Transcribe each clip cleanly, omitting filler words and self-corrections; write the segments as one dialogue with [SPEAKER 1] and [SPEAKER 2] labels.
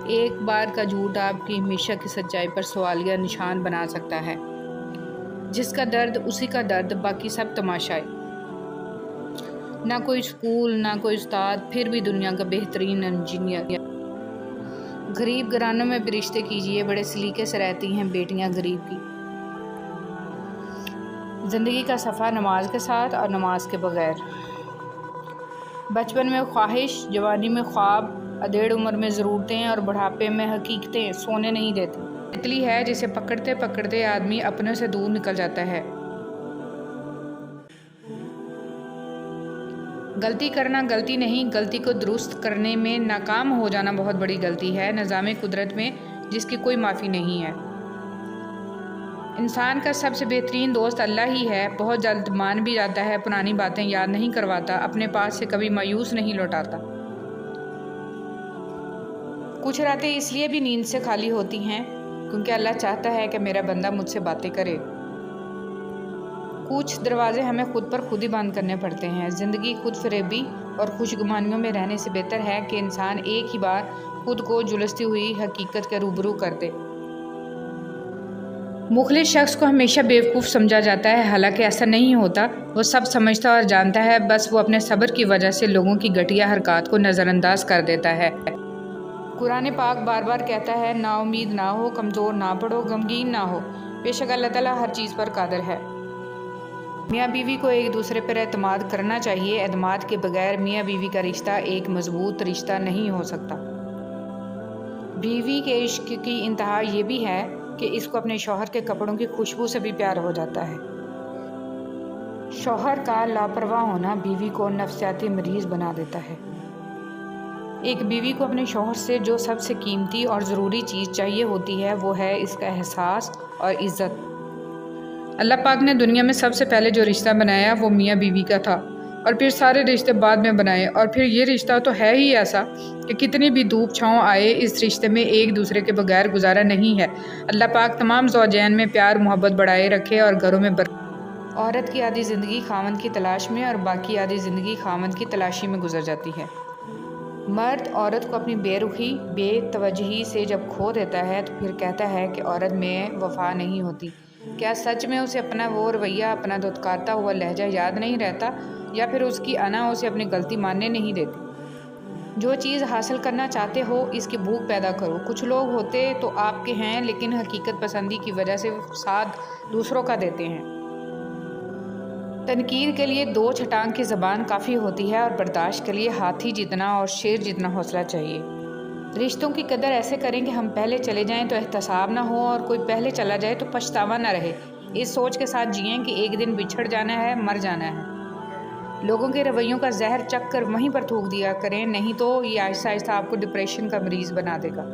[SPEAKER 1] ایک بار کا جھوٹ آپ کی ہمیشہ کی سچائی پر سوالیہ نشان بنا سکتا ہے۔ جس کا درد اسی کا درد، باقی سب تماشائی۔ نہ کوئی سکول، نہ کوئی استاد، پھر بھی دنیا کا بہترین انجینئر۔ غریب گھرانوں میں بھی رشتے کیجیے، بڑے سلیقے سے رہتی ہیں بیٹیاں غریب کی۔ زندگی کا صفحہ نماز کے ساتھ اور نماز کے بغیر۔ بچپن میں خواہش، جوانی میں خواب، ادھیڑ عمر میں ضرورتیں اور بڑھاپے میں حقیقتیں سونے نہیں دیتی۔ تتلی ہے جسے پکڑتے پکڑتے آدمی اپنے سے دور نکل جاتا ہے۔ غلطی کرنا غلطی نہیں، غلطی کو درست کرنے میں ناکام ہو جانا بہت بڑی غلطی ہے۔ نظام قدرت میں جس کی کوئی معافی نہیں ہے۔ انسان کا سب سے بہترین دوست اللہ ہی ہے۔ بہت جلد مان بھی جاتا ہے، پرانی باتیں یاد نہیں کرواتا، اپنے پاس سے کبھی مایوس نہیں لوٹاتا۔ کچھ راتیں اس لیے بھی نیند سے خالی ہوتی ہیں کیونکہ اللہ چاہتا ہے کہ میرا بندہ مجھ سے باتیں کرے۔ کچھ دروازے ہمیں خود پر خود ہی بند کرنے پڑتے ہیں۔ زندگی خود فریبی اور خوشگمانیوں میں رہنے سے بہتر ہے کہ انسان ایک ہی بار خود کو جھلستی ہوئی حقیقت کے روبرو کر دے۔ مخلص شخص کو ہمیشہ بیوقوف سمجھا جاتا ہے، حالانکہ ایسا نہیں ہوتا۔ وہ سب سمجھتا اور جانتا ہے، بس وہ اپنے صبر کی وجہ سے لوگوں کی گھٹیا حرکات کو نظر انداز کر دیتا ہے۔ قرآن پاک بار بار کہتا ہے، نا امید نہ ہو، کمزور نہ پڑو، غمگین نہ ہو، بے شک اللہ تعالیٰ ہر چیز پر قادر ہے۔ میاں بیوی کو ایک دوسرے پر اعتماد کرنا چاہیے۔ اعتماد کے بغیر میاں بیوی کا رشتہ ایک مضبوط رشتہ نہیں ہو سکتا۔ بیوی کے عشق کی انتہا یہ بھی ہے کہ اس کو اپنے شوہر کے کپڑوں کی خوشبو سے بھی پیار ہو جاتا ہے۔ شوہر کا لاپرواہ ہونا بیوی کو نفسیاتی مریض بنا دیتا ہے۔ ایک بیوی کو اپنے شوہر سے جو سب سے قیمتی اور ضروری چیز چاہیے ہوتی ہے وہ ہے اس کا احساس اور عزت۔ اللہ پاک نے دنیا میں سب سے پہلے جو رشتہ بنایا وہ میاں بیوی کا تھا، اور پھر سارے رشتے بعد میں بنائے، اور پھر یہ رشتہ تو ہے ہی ایسا کہ کتنی بھی دھوپ چھاؤں آئے اس رشتے میں ایک دوسرے کے بغیر گزارا نہیں ہے۔ اللہ پاک تمام زوجین میں پیار محبت بڑھائے رکھے اور گھروں میں عورت کی آدھی زندگی خاوند کی تلاش میں اور باقی آدھی زندگی خاوند کی تلاشی میں گزر جاتی ہے۔ مرد عورت کو اپنی بے رخی، بے توجہی سے جب کھو دیتا ہے تو پھر کہتا ہے کہ عورت میں وفا نہیں ہوتی۔ کیا سچ میں اسے اپنا وہ رویہ، اپنا دھتکارتا ہوا لہجہ یاد نہیں رہتا، یا پھر اس کی انا اسے اپنی غلطی ماننے نہیں دیتی؟ جو چیز حاصل کرنا چاہتے ہو اس کی بھوک پیدا کرو۔ کچھ لوگ ہوتے تو آپ کے ہیں لیکن حقیقت پسندی کی وجہ سے ساتھ دوسروں کا دیتے ہیں۔ تنقید کے لیے 2 چھٹانگ کی زبان کافی ہوتی ہے اور برداشت کے لیے ہاتھی جتنا اور شیر جتنا حوصلہ چاہیے۔ رشتوں کی قدر ایسے کریں کہ ہم پہلے چلے جائیں تو احتساب نہ ہو اور کوئی پہلے چلا جائے تو پچھتاوا نہ رہے۔ اس سوچ کے ساتھ جئیں کہ ایک دن بچھڑ جانا ہے، مر جانا ہے۔ لوگوں کے رویوں کا زہر چکھ کر وہیں پر تھوک دیا کریں، نہیں تو یہ آہستہ آہستہ آپ کو ڈپریشن کا مریض بنا دے گا۔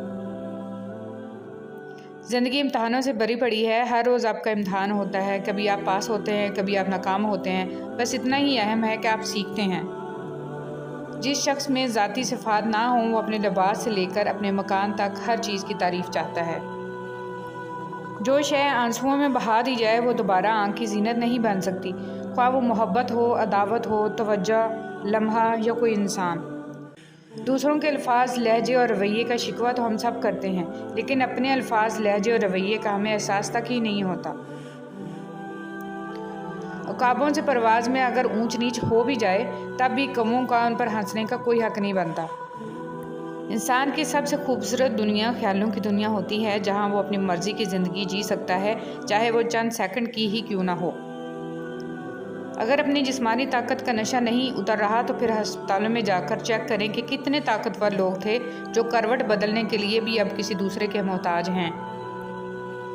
[SPEAKER 1] زندگی امتحانوں سے بھری پڑی ہے، ہر روز آپ کا امتحان ہوتا ہے، کبھی آپ پاس ہوتے ہیں، کبھی آپ ناکام ہوتے ہیں، بس اتنا ہی اہم ہے کہ آپ سیکھتے ہیں۔ جس شخص میں ذاتی صفات نہ ہوں وہ اپنے لباس سے لے کر اپنے مکان تک ہر چیز کی تعریف چاہتا ہے۔ جو شے آنسوؤں میں بہا دی جائے وہ دوبارہ آنکھ کی زینت نہیں بن سکتی، خواہ وہ محبت ہو، عداوت ہو، توجہ، لمحہ یا کوئی انسان۔ دوسروں کے الفاظ، لہجے اور رویے کا شکوہ تو ہم سب کرتے ہیں، لیکن اپنے الفاظ، لہجے اور رویے کا ہمیں احساس تک ہی نہیں ہوتا۔ عقابوں سے پرواز میں اگر اونچ نیچ ہو بھی جائے تب بھی کووں کا ان پر ہنسنے کا کوئی حق نہیں بنتا۔ انسان کی سب سے خوبصورت دنیا خیالوں کی دنیا ہوتی ہے، جہاں وہ اپنی مرضی کی زندگی جی سکتا ہے، چاہے وہ چند سیکنڈ کی ہی کیوں نہ ہو۔ اگر اپنی جسمانی طاقت کا نشہ نہیں اتر رہا تو پھر ہسپتالوں میں جا کر چیک کریں کہ کتنے طاقتور لوگ تھے جو کروٹ بدلنے کے لیے بھی اب کسی دوسرے کے محتاج ہیں۔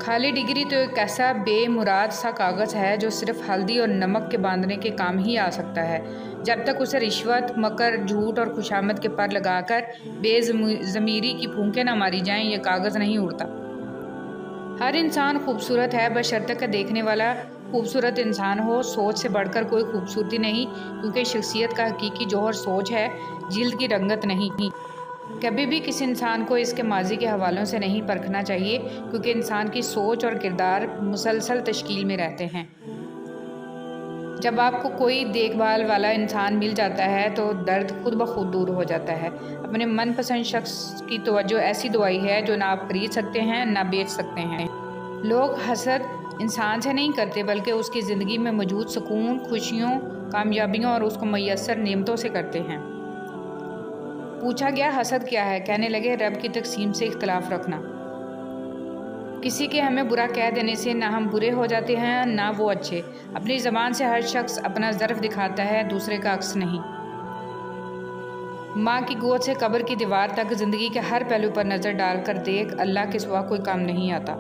[SPEAKER 1] خالی ڈگری تو ایک ایسا بے مراد سا کاغذ ہے جو صرف ہلدی اور نمک کے باندھنے کے کام ہی آ سکتا ہے۔ جب تک اسے رشوت، مکر، جھوٹ اور خوشامد کے پر لگا کر بے ضمیری کی پھونکیں نہ ماری جائیں، یہ کاغذ نہیں اڑتا۔ ہر انسان خوبصورت ہے، بشرطے کہ دیکھنے والا خوبصورت انسان ہو۔ سوچ سے بڑھ کر کوئی خوبصورتی نہیں، کیونکہ شخصیت کا حقیقی جوہر سوچ ہے، جلد کی رنگت نہیں۔ کبھی بھی کسی انسان کو اس کے ماضی کے حوالوں سے نہیں پرکھنا چاہیے، کیونکہ انسان کی سوچ اور کردار مسلسل تشکیل میں رہتے ہیں۔ جب آپ کو کوئی دیکھ بھال والا انسان مل جاتا ہے تو درد خود بخود دور ہو جاتا ہے۔ اپنے من پسند شخص کی توجہ ایسی دوائی ہے جو نہ آپ خرید سکتے ہیں نہ بیچ سکتے ہیں۔ لوگ حسد انسان سے نہیں کرتے بلکہ اس کی زندگی میں موجود سکون، خوشیوں، کامیابیوں اور اس کو میسر نعمتوں سے کرتے ہیں۔ پوچھا گیا حسد کیا ہے؟ کہنے لگے رب کی تقسیم سے اختلاف رکھنا۔ کسی کے ہمیں برا کہہ دینے سے نہ ہم برے ہو جاتے ہیں نہ وہ اچھے۔ اپنی زبان سے ہر شخص اپنا ظرف دکھاتا ہے، دوسرے کا عکس نہیں۔ ماں کی گود سے قبر کی دیوار تک زندگی کے ہر پہلو پر نظر ڈال کر دیکھ، اللہ کے سوا کوئی کام نہیں آتا۔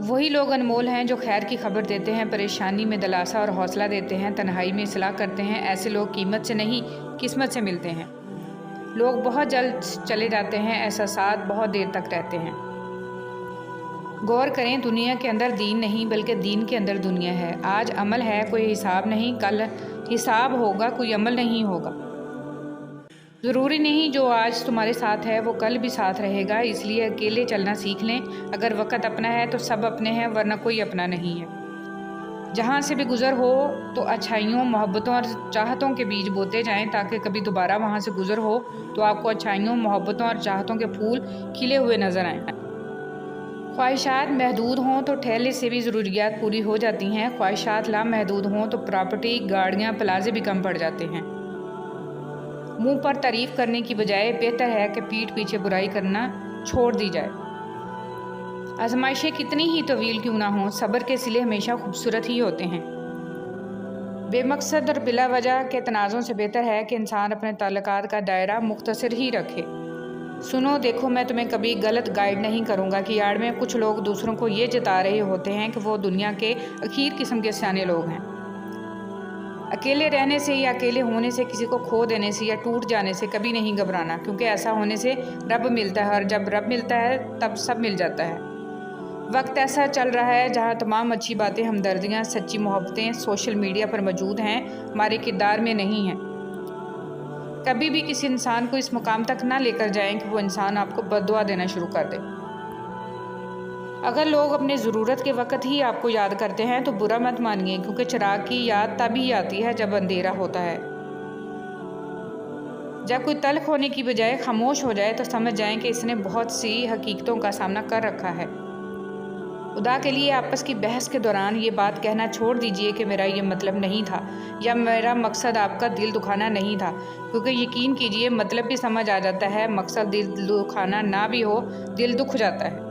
[SPEAKER 1] وہی لوگ انمول ہیں جو خیر کی خبر دیتے ہیں، پریشانی میں دلاسا اور حوصلہ دیتے ہیں، تنہائی میں اصلاح کرتے ہیں۔ ایسے لوگ قیمت سے نہیں قسمت سے ملتے ہیں۔ لوگ بہت جلد چلے جاتے ہیں، احساسات بہت دیر تک رہتے ہیں۔ غور کریں، دنیا کے اندر دین نہیں بلکہ دین کے اندر دنیا ہے۔ آج عمل ہے، کوئی حساب نہیں، کل حساب ہوگا، کوئی عمل نہیں ہوگا۔ ضروری نہیں جو آج تمہارے ساتھ ہے وہ کل بھی ساتھ رہے گا، اس لیے اکیلے چلنا سیکھ لیں۔ اگر وقت اپنا ہے تو سب اپنے ہیں، ورنہ کوئی اپنا نہیں ہے۔ جہاں سے بھی گزر ہو تو اچھائیوں، محبتوں اور چاہتوں کے بیج بوتے جائیں تاکہ کبھی دوبارہ وہاں سے گزر ہو تو آپ کو اچھائیوں، محبتوں اور چاہتوں کے پھول کھلے ہوئے نظر آئیں۔ خواہشات محدود ہوں تو ٹھیلے سے بھی ضروریات پوری ہو جاتی ہیں، خواہشات لامحدود ہوں تو پراپرٹی، گاڑیاں، پلازے بھی کم پڑ جاتے ہیں۔ منہ پر تعریف کرنے کی بجائے بہتر ہے کہ پیٹھ پیچھے برائی کرنا چھوڑ دی جائے۔ آزمائشیں کتنی ہی طویل کیوں نہ ہوں، صبر کے صلے ہمیشہ خوبصورت ہی ہوتے ہیں۔ بے مقصد اور بلا وجہ کے تنازعوں سے بہتر ہے کہ انسان اپنے تعلقات کا دائرہ مختصر ہی رکھے۔ سنو دیکھو، میں تمہیں کبھی غلط گائیڈ نہیں کروں گا کہ آڑ میں کچھ لوگ دوسروں کو یہ جتا رہے ہوتے ہیں کہ وہ دنیا کے اخیر قسم کے سیانے لوگ ہیں۔ اکیلے رہنے سے یا اکیلے ہونے سے، کسی کو کھو دینے سے یا ٹوٹ جانے سے کبھی نہیں گھبرانا، کیونکہ ایسا ہونے سے رب ملتا ہے، اور جب رب ملتا ہے تب سب مل جاتا ہے۔ وقت ایسا چل رہا ہے جہاں تمام اچھی باتیں، ہمدردیاں، سچی محبتیں سوشل میڈیا پر موجود ہیں، ہمارے کردار میں نہیں ہیں۔ کبھی بھی کسی انسان کو اس مقام تک نہ لے کر جائیں کہ وہ انسان آپ کو بد دعا دینا شروع کر دے۔ اگر لوگ اپنے ضرورت کے وقت ہی آپ کو یاد کرتے ہیں تو برا مت مانیے، کیونکہ چراغ کی یاد تب ہی آتی ہے جب اندھیرا ہوتا ہے۔ جب کوئی تلخ ہونے کی بجائے خاموش ہو جائے تو سمجھ جائیں کہ اس نے بہت سی حقیقتوں کا سامنا کر رکھا ہے۔ خدا کے لیے آپس کی بحث کے دوران یہ بات کہنا چھوڑ دیجئے کہ میرا یہ مطلب نہیں تھا، یا میرا مقصد آپ کا دل دکھانا نہیں تھا، کیونکہ یقین کیجئے مطلب بھی سمجھ آ جاتا ہے، مقصد دل دکھانا نہ بھی ہو، دل دکھ جاتا ہے۔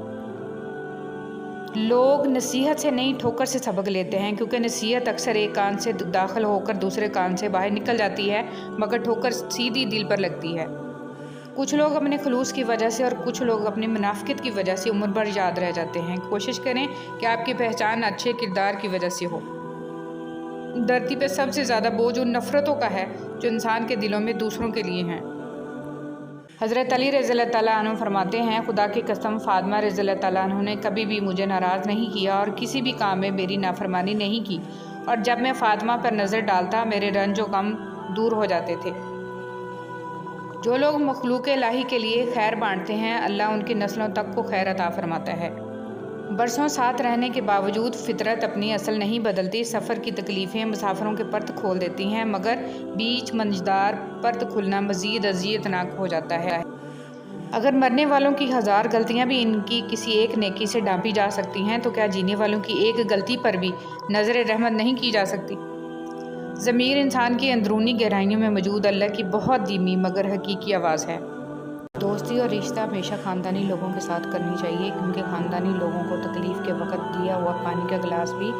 [SPEAKER 1] لوگ نصیحت سے نہیں ٹھوکر سے سبق لیتے ہیں، کیونکہ نصیحت اکثر ایک کان سے داخل ہو کر دوسرے کان سے باہر نکل جاتی ہے، مگر ٹھوکر سیدھی دل پر لگتی ہے۔ کچھ لوگ اپنے خلوص کی وجہ سے اور کچھ لوگ اپنی منافقت کی وجہ سے عمر بھر یاد رہ جاتے ہیں۔ کوشش کریں کہ آپ کی پہچان اچھے کردار کی وجہ سے ہو۔ دھرتی پہ سب سے زیادہ بوجھ ان نفرتوں کا ہے جو انسان کے دلوں میں دوسروں کے لیے ہیں۔ حضرت علی رضی اللہ تعالیٰ عنہ فرماتے ہیں، خدا کی قسم فاطمہ رضی اللہ تعالیٰ عنہ نے کبھی بھی مجھے ناراض نہیں کیا اور کسی بھی کام میں میری نافرمانی نہیں کی، اور جب میں فاطمہ پر نظر ڈالتا میرے رنج و غم دور ہو جاتے تھے۔ جو لوگ مخلوق الہی کے لیے خیر بانٹتے ہیں، اللہ ان کی نسلوں تک کو خیر عطا فرماتا ہے۔ برسوں ساتھ رہنے کے باوجود فطرت اپنی اصل نہیں بدلتی۔ سفر کی تکلیفیں مسافروں کے پرت کھول دیتی ہیں، مگر بیچ منجدار پرت کھلنا مزید اذیتناک ہو جاتا ہے۔ اگر مرنے والوں کی ہزار غلطیاں بھی ان کی کسی ایک نیکی سے ڈانپی جا سکتی ہیں تو کیا جینے والوں کی ایک غلطی پر بھی نظر رحمت نہیں کی جا سکتی؟ ضمیر انسان کی اندرونی گہرائیوں میں موجود اللہ کی بہت دھیمی مگر حقیقی آواز ہے۔ دوستی اور رشتہ ہمیشہ خاندانی لوگوں کے ساتھ کرنی چاہیے، کیونکہ خاندانی لوگوں کو تکلیف کے وقت دیا ہوا پانی کا گلاس بھی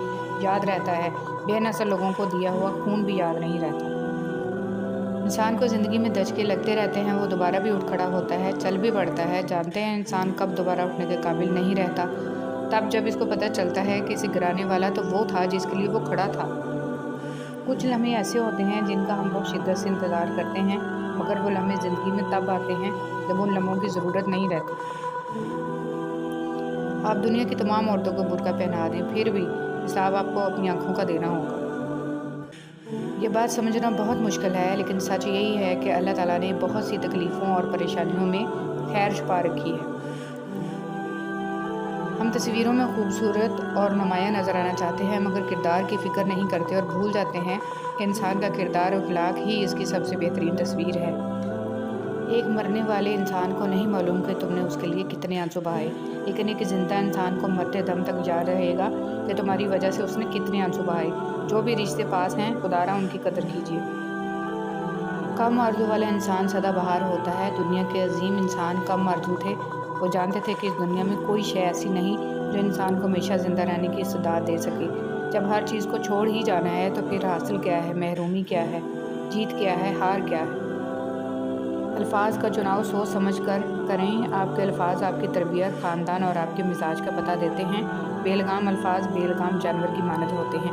[SPEAKER 1] یاد رہتا ہے، بے نسل لوگوں کو دیا ہوا خون بھی یاد نہیں رہتا۔ انسان کو زندگی میں دھچکے لگتے رہتے ہیں، وہ دوبارہ بھی اٹھ کھڑا ہوتا ہے، چل بھی پڑتا ہے۔ جانتے ہیں انسان کب دوبارہ اٹھنے کے قابل نہیں رہتا؟ تب جب اس کو پتہ چلتا ہے کہ اسے گرانے والا تو وہ تھا جس کے لیے وہ کھڑا تھا۔ کچھ لمحے ایسے ہوتے ہیں جن کا ہم بہت شدت سے انتظار کرتے ہیں، مگر وہ لمحے زندگی میں تب آتے ہیں جب ان لمحوں کی ضرورت نہیں رہتی۔ آپ دنیا کی تمام عورتوں کو برقع پہنا دیں، پھر بھی حساب آپ کو اپنی آنکھوں کا دینا ہوگا۔ یہ بات سمجھنا بہت مشکل ہے، لیکن سچ یہی ہے کہ اللہ تعالیٰ نے بہت سی تکلیفوں اور پریشانیوں میں خیر چھپا رکھی ہے۔ ہم تصویروں میں خوبصورت اور نمایاں نظر آنا چاہتے ہیں مگر کردار کی فکر نہیں کرتے اور بھول جاتے ہیں کہ انسان کا کردار اور اخلاق ہی اس کی سب سے بہترین تصویر ہے۔ ایک مرنے والے انسان کو نہیں معلوم کہ تم نے اس کے لیے کتنے آنسو بہائے، لیکن ایک زندہ انسان کو مرتے دم تک یاد رہے گا کہ تمہاری وجہ سے اس نے کتنے آنسو بہائے۔ جو بھی رشتے پاس ہیں خدارا ان کی قدر کیجیے۔ کم آرزو والا انسان سدا بہار ہوتا ہے۔ دنیا کے عظیم انسان کم آرزو تھے۔ وہ جانتے تھے کہ اس دنیا میں کوئی شے ایسی نہیں جو انسان کو ہمیشہ زندہ رہنے کی استعداد دے سکے۔ جب ہر چیز کو چھوڑ ہی جانا ہے تو پھر حاصل کیا ہے، محرومی کیا ہے، جیت کیا ہے، ہار کیا ہے۔ الفاظ کا چناؤ سوچ سمجھ کر کریں۔ آپ کے الفاظ آپ کی تربیت، خاندان اور آپ کے مزاج کا پتہ دیتے ہیں۔ بے لگام الفاظ بے لگام جانور کی مانند ہوتے ہیں۔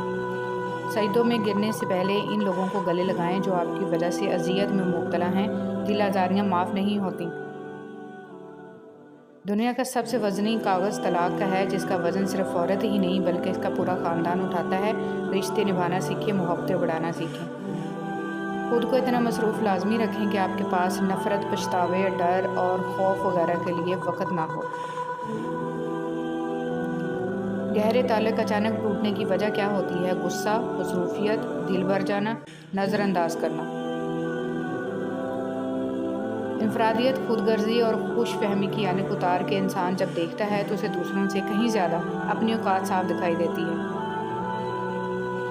[SPEAKER 1] سجدوں میں گرنے سے پہلے ان لوگوں کو گلے لگائیں جو آپ کی وجہ سے اذیت میں مبتلا ہیں۔ دل آزاریاں معاف نہیں ہوتیں۔ دنیا کا سب سے وزنی کاغذ طلاق کا ہے، جس کا وزن صرف عورت ہی نہیں بلکہ اس کا پورا خاندان اٹھاتا ہے۔ رشتے نبھانا سیکھیں، محبتیں بڑھانا سیکھیں۔ خود کو اتنا مصروف لازمی رکھیں کہ آپ کے پاس نفرت، پچھتاوے، ڈر اور خوف وغیرہ کے لیے وقت نہ ہو۔ گہرے تعلق اچانک ٹوٹنے کی وجہ کیا ہوتی ہے؟ غصہ، مصروفیت، دل بھر جانا، نظر انداز کرنا۔ انفرادیت، خود غرضی اور خوش فہمی کی یعنی اتار کے انسان جب دیکھتا ہے تو اسے دوسروں سے کہیں زیادہ اپنی اوقات صاف دکھائی دیتی ہے۔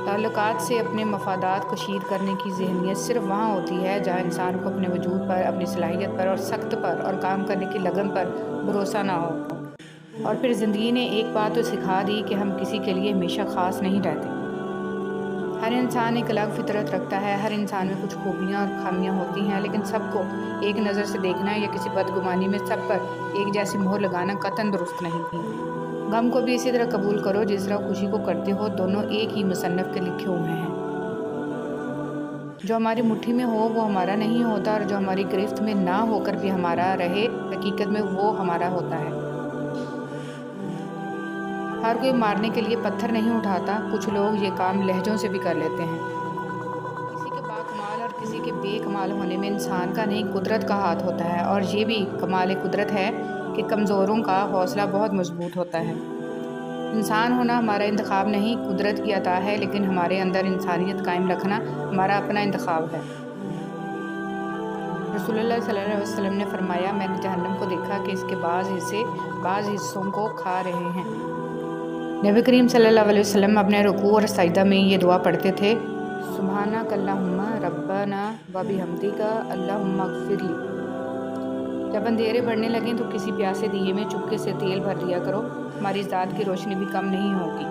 [SPEAKER 1] تعلقات سے اپنے مفادات کشید کرنے کی ذہنیت صرف وہاں ہوتی ہے جہاں انسان کو اپنے وجود پر، اپنی صلاحیت پر اور سخت پر اور کام کرنے کی لگن پر بھروسہ نہ ہو۔ اور پھر زندگی نے ایک بات تو سکھا دی کہ ہم کسی کے لیے ہمیشہ خاص نہیں رہتے۔ ہر انسان ایک الگ فطرت رکھتا ہے، ہر انسان میں کچھ خوبیاں اور خامیاں ہوتی ہیں، لیکن سب کو ایک نظر سے دیکھنا یا کسی بدگمانی میں سب پر ایک جیسی مہر لگانا قطعاً درست نہیں۔ غم کو بھی اسی طرح قبول کرو جس طرح خوشی کو کرتے ہو، دونوں ایک ہی مصنف کے لکھے ہوئے ہیں۔ جو ہماری مٹھی میں ہو وہ ہمارا نہیں ہوتا، اور جو ہماری گرفت میں نہ ہو کر بھی ہمارا رہے حقیقت میں وہ ہمارا ہوتا ہے۔ ہر کوئی مارنے کے لیے پتھر نہیں اٹھاتا، کچھ لوگ یہ کام لہجوں سے بھی کر لیتے ہیں۔ کسی کے باکمال اور کسی کے بے کمال ہونے میں انسان کا نہیں قدرت کا ہاتھ ہوتا ہے، اور یہ بھی کمال قدرت ہے کہ کمزوروں کا حوصلہ بہت مضبوط ہوتا ہے۔ انسان ہونا ہمارا انتخاب نہیں، قدرت کی عطا ہے، لیکن ہمارے اندر انسانیت قائم رکھنا ہمارا اپنا انتخاب ہے۔ رسول اللہ صلی اللہ علیہ وسلم نے فرمایا، میں نے جہنم کو دیکھا کہ اس کے بعض حصے بعض حصوں کو کھا رہے ہیں۔ نبی کریم صلی اللہ علیہ وسلم اپنے رکوع اور سجدہ میں یہ دعا پڑھتے تھے، سبحانک اللہم ربنا و بحمدک اللہم اغفر لی۔ جب اندھیرے بڑھنے لگیں تو کسی پیاسے دیے میں چپکے سے تیل بھر دیا کرو، ہماری ذات کی روشنی بھی کم نہیں ہوگی۔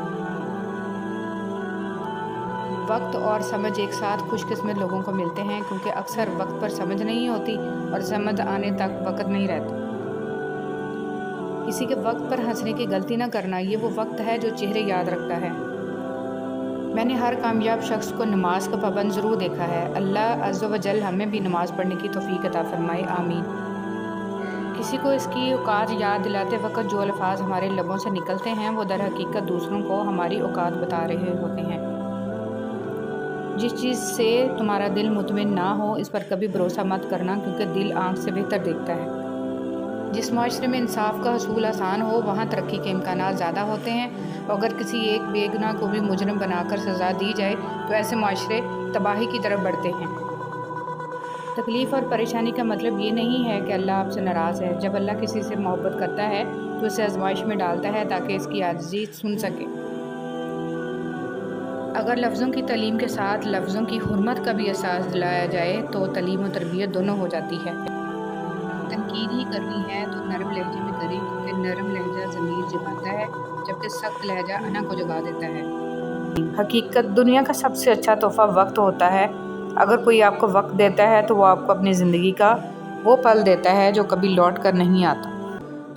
[SPEAKER 1] وقت اور سمجھ ایک ساتھ خوش قسمت لوگوں کو ملتے ہیں، کیونکہ اکثر وقت پر سمجھ نہیں ہوتی اور سمجھ آنے تک وقت نہیں رہتا۔ کسی کے وقت پر ہنسنے کی غلطی نہ کرنا، یہ وہ وقت ہے جو چہرے یاد رکھتا ہے۔ میں نے ہر کامیاب شخص کو نماز کا پابند ضرور دیکھا ہے۔ اللہ عز و جل ہمیں بھی نماز پڑھنے کی توفیق عطا فرمائے، آمین۔ کسی کو اس کی اوقات یاد دلاتے وقت جو الفاظ ہمارے لبوں سے نکلتے ہیں وہ در حقیقت دوسروں کو ہماری اوقات بتا رہے ہوتے ہیں۔ جس چیز سے تمہارا دل مطمئن نہ ہو اس پر کبھی بھروسہ مت کرنا، کیونکہ دل آنکھ سے بہتر دیکھتا ہے۔ جس معاشرے میں انصاف کا حصول آسان ہو وہاں ترقی کے امکانات زیادہ ہوتے ہیں، اور اگر کسی ایک بے گناہ کو بھی مجرم بنا کر سزا دی جائے تو ایسے معاشرے تباہی کی طرف بڑھتے ہیں۔ تکلیف اور پریشانی کا مطلب یہ نہیں ہے کہ اللہ آپ سے ناراض ہے۔ جب اللہ کسی سے محبت کرتا ہے تو اسے آزمائش میں ڈالتا ہے تاکہ اس کی عاجزی سن سکے۔ اگر لفظوں کی تعلیم کے ساتھ لفظوں کی حرمت کا بھی احساس دلایا جائے تو تعلیم و تربیت دونوں ہو جاتی ہے۔ تنقید ہی کرنی ہے تو نرم لہجے میں کریں، کیونکہ نرم لہجہ ضمیر جگاتا ہے جبکہ سخت لہجہ انا کو جگا دیتا ہے۔ حقیقت دنیا کا سب سے اچھا تحفہ وقت ہوتا ہے۔ اگر کوئی آپ کو وقت دیتا ہے تو وہ آپ کو اپنی زندگی کا وہ پل دیتا ہے جو کبھی لوٹ کر نہیں آتا۔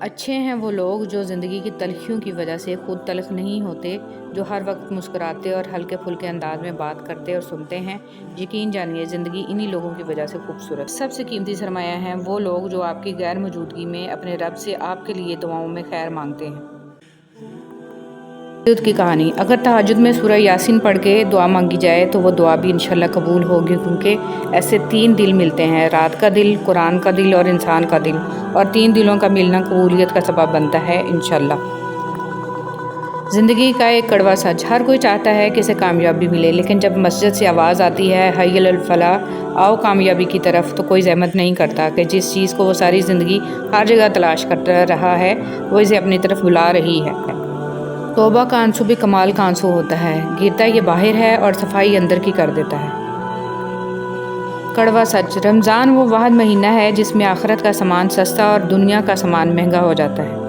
[SPEAKER 1] اچھے ہیں وہ لوگ جو زندگی کی تلخیوں کی وجہ سے خود تلخ نہیں ہوتے، جو ہر وقت مسکراتے اور ہلکے پھلکے انداز میں بات کرتے اور سنتے ہیں۔ یقین جانیے زندگی انہی لوگوں کی وجہ سے خوبصورت۔ سب سے قیمتی سرمایہ ہیں وہ لوگ جو آپ کی غیر موجودگی میں اپنے رب سے آپ کے لیے دعاؤں میں خیر مانگتے ہیں۔ تہجد کی کہانی۔ اگر تہجد میں سورہ یاسین پڑھ کے دعا مانگی جائے تو وہ دعا بھی انشاءاللہ قبول ہوگی، کیونکہ ایسے 3 دل ملتے ہیں، رات کا دل، قرآن کا دل اور انسان کا دل، اور 3 دلوں کا ملنا قبولیت کا سبب بنتا ہے انشاءاللہ۔ زندگی کا ایک کڑوا سچ، ہر کوئی چاہتا ہے کہ اسے کامیابی ملے، لیکن جب مسجد سے آواز آتی ہے حی علی الفلاح، آؤ کامیابی کی طرف، تو کوئی زحمت نہیں کرتا کہ جس چیز کو وہ ساری زندگی ہر جگہ تلاش کرتا رہا ہے وہ اسے اپنی طرف بلا رہی ہے۔ توبہ کا آنسو بھی کمال کا آنسو ہوتا ہے، گرتا یہ باہر ہے اور صفائی اندر کی کر دیتا ہے۔ کڑوا سچ، رمضان وہ واحد مہینہ ہے جس میں آخرت کا سامان سستا اور دنیا کا سامان مہنگا ہو جاتا ہے۔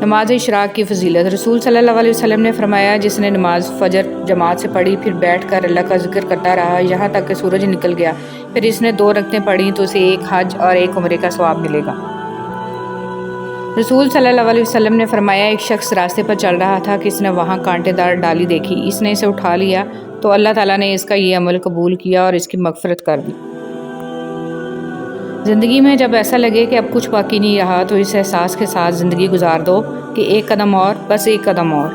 [SPEAKER 1] نماز اشراق کی فضیلت، رسول صلی اللہ علیہ وسلم نے فرمایا، جس نے نماز فجر جماعت سے پڑھی، پھر بیٹھ کر اللہ کا ذکر کرتا رہا یہاں تک کہ سورج نکل گیا، پھر اس نے 2 رکعتیں پڑھیں تو اسے 1 حج اور 1 عمرے کا ثواب ملے گا۔ رسول صلی اللہ علیہ وسلم نے فرمایا، ایک شخص راستے پر چل رہا تھا کہ اس نے وہاں کانٹے دار ڈالی دیکھی، اس نے اسے اٹھا لیا تو اللہ تعالیٰ نے اس کا یہ عمل قبول کیا اور اس کی مغفرت کر دی۔ زندگی میں جب ایسا لگے کہ اب کچھ باقی نہیں رہا تو اس احساس کے ساتھ زندگی گزار دو کہ 1 قدم اور، بس 1 قدم اور۔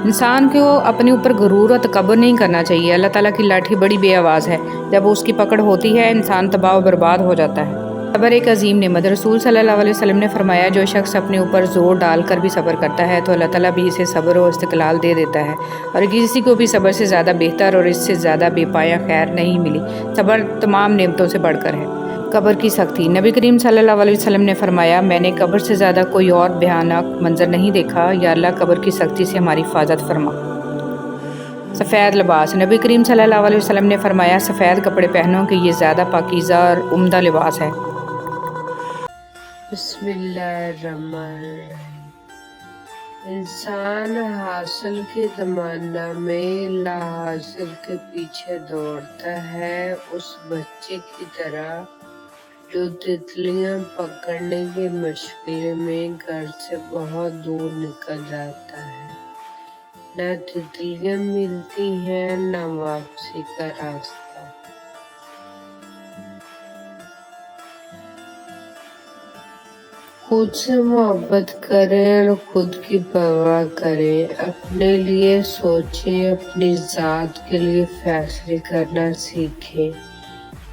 [SPEAKER 1] انسان کو اپنے اوپر غرور اور تکبر نہیں کرنا چاہیے، اللہ تعالیٰ کی لاٹھی بڑی بے آواز ہے، جب اس کی پکڑ ہوتی ہے انسان تباہ و برباد ہو جاتا ہے۔ صبر ایک عظیم نعمت، رسول صلی اللہ علیہ وسلم نے فرمایا، جو شخص اپنے اوپر زور ڈال کر بھی صبر کرتا ہے تو اللہ تعالیٰ بھی اسے صبر و استقلال دے دیتا ہے، اور کسی کو بھی صبر سے زیادہ بہتر اور اس سے زیادہ بے پایہ خیر نہیں ملی۔ صبر تمام نعمتوں سے بڑھ کر ہے۔ قبر کی سختی، نبی کریم صلی اللہ علیہ وسلم نے فرمایا، میں نے قبر سے زیادہ کوئی اور بھیانک منظر نہیں دیکھا، یا اللہ قبر کی سختی سے ہماری حفاظت فرما۔ سفید لباس، نبی کریم صلی اللہ علیہ وسلم نے فرمایا، سفید کپڑے پہنو کہ یہ زیادہ پاکیزہ اور عمدہ لباس ہے۔
[SPEAKER 2] بسم اللہ الرحمن الرحیم۔ انسان حاصل کے زمانہ میں لا حاصل کے پیچھے دوڑتا ہے، اس بچے کی طرح جو تتلیاں پکڑنے کے مشغلے میں گھر سے بہت دور نکل جاتا ہے۔ نہ تتلیاں ملتی ہیں نہ واپسی کا راستہ۔ خود سے محبت کریں اور خود کی پرواہ کریں، اپنے لیے سوچیں، اپنی ذات کے لیے فیصلے کرنا سیکھیں۔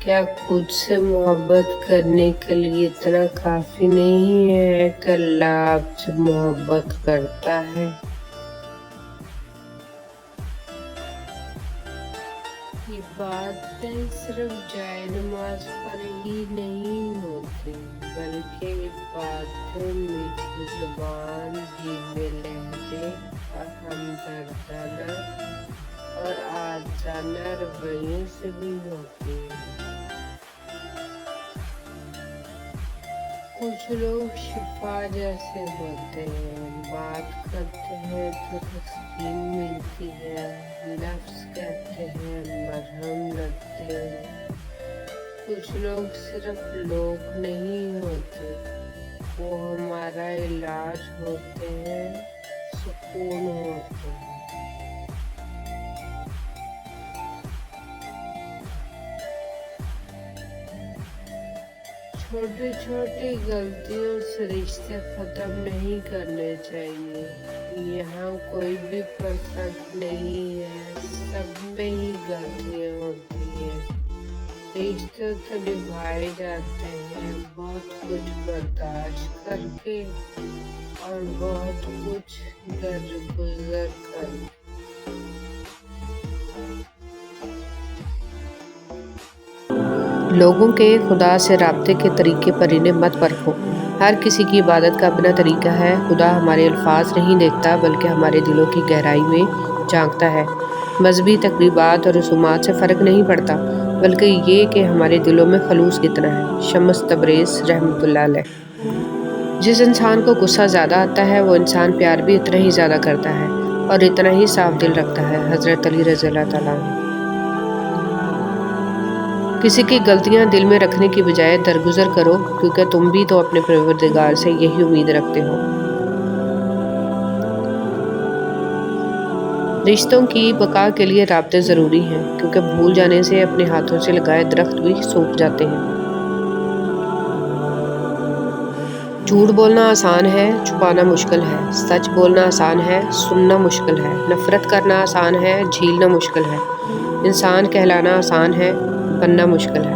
[SPEAKER 2] کیا خود سے محبت کرنے کے لیے اتنا کافی نہیں ہے کہ اللہ آپ سے محبت کرتا ہے؟ عبادتیں صرف جائے نماز پر ہی نہیں ہوتی، بلکہ عبادتیں میٹھی زبان، دھیمے لہجے اور ہمدردانہ اور عاجزانہ رویے سے بھی ہوتی ہیں۔ کچھ لوگ شفا جیسے ہوتے ہیں، بات کرتے ہیں تو تسکین ملتی ہے، لفظ کہتے ہیں مرہم لگتے ہیں۔ کچھ لوگ صرف لوگ نہیں ہوتے، وہ ہمارا علاج ہوتے ہیں، سکون ہوتے ہیں۔ چھوٹی چھوٹی غلطیوں سے رشتے ختم نہیں کرنے چاہیے۔ یہاں کوئی بھی پرفیکٹ نہیں ہے، سب میں ہی غلطیاں ہوتی ہیں۔ رشتے تو نبھائے جاتے ہیں بہت کچھ برداشت کر کے اور بہت کچھ درگزر کر کے۔
[SPEAKER 3] لوگوں کے خدا سے رابطے کے طریقے پر انہیں مت پرکھو، ہر کسی کی عبادت کا اپنا طریقہ ہے۔ خدا ہمارے الفاظ نہیں دیکھتا بلکہ ہمارے دلوں کی گہرائی میں جھانکتا ہے۔ مذہبی تقریبات اور رسومات سے فرق نہیں پڑتا، بلکہ یہ کہ ہمارے دلوں میں خلوص کتنا ہے۔ شمس تبریز رحمۃ اللہ علیہ۔ جس انسان کو غصہ زیادہ آتا ہے وہ انسان پیار بھی اتنا ہی زیادہ کرتا ہے اور اتنا ہی صاف دل رکھتا ہے۔ حضرت علی رضی اللہ تعالیٰ عنہ۔ کسی کی غلطیاں دل میں رکھنے کی بجائے درگزر کرو، کیونکہ تم بھی تو اپنے پروردگار سے یہی امید رکھتے ہو۔ رشتوں کی بقا کے لیے رابطے ضروری ہیں، کیونکہ بھول جانے سے اپنے ہاتھوں سے لگائے درخت بھی سوکھ جاتے ہیں۔ جھوٹ بولنا آسان ہے، چھپانا مشکل ہے۔ سچ بولنا آسان ہے، سننا مشکل ہے۔ نفرت کرنا آسان ہے، جھیلنا مشکل ہے۔ انسان کہلانا آسان ہے، بننا مشکل ہے۔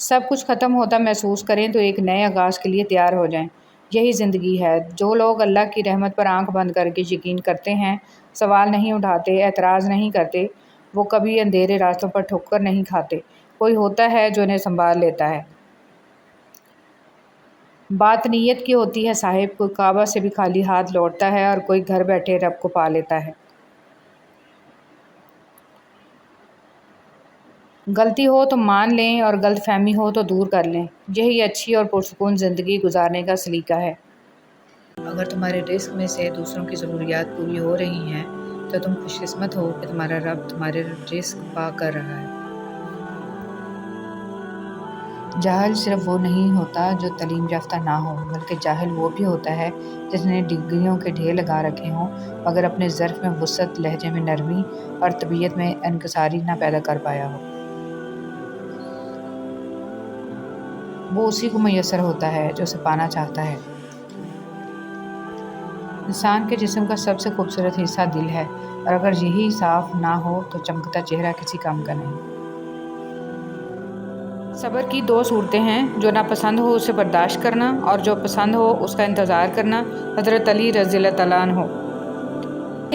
[SPEAKER 1] سب کچھ ختم ہوتا محسوس کریں تو ایک نئے آغاز کے لیے تیار ہو جائیں۔ یہی زندگی ہے۔ جو لوگ اللہ کی رحمت پر آنکھ بند کر کے یقین کرتے ہیں، سوال نہیں اٹھاتے، اعتراض نہیں کرتے، وہ کبھی اندھیرے راستوں پر ٹھوکر نہیں کھاتے۔ کوئی ہوتا ہے جو انہیں سنبھال لیتا ہے۔ بات نیت کی ہوتی ہے صاحب، کوئی کعبہ سے بھی خالی ہاتھ لوٹتا ہے اور کوئی گھر بیٹھے رب کو پا لیتا ہے۔ غلطی ہو تو مان لیں اور غلط فہمی ہو تو دور کر لیں۔ یہی اچھی اور پرسکون زندگی گزارنے کا سلیقہ ہے۔
[SPEAKER 3] اگر تمہارے رزق میں سے دوسروں کی ضروریات پوری ہو رہی ہیں تو تم خوش قسمت ہو کہ تمہارا رب تمہارے رزق پا کر رہا ہے۔ جاہل صرف وہ نہیں ہوتا جو تعلیم یافتہ نہ ہو، بلکہ جاہل وہ بھی ہوتا ہے جس نے ڈگریوں کے ڈھیر لگا رکھے ہوں مگر اپنے ظرف میں وسعت، لہجے میں نرمی اور طبیعت میں انکساری نہ پیدا کر پایا ہو۔ وہ اسی کو میسر ہوتا ہے جو اسے پانا چاہتا ہے۔ انسان کے جسم کا سب سے خوبصورت حصہ دل ہے، اور اگر یہی صاف نہ ہو تو چمکتا چہرہ کسی کام کا نہیں۔
[SPEAKER 1] صبر کی دو صورتیں ہیں، جو ناپسند ہو اسے برداشت کرنا اور جو پسند ہو اس کا انتظار کرنا۔ حضرت علی رضی اللہ تعالیٰ عنہ۔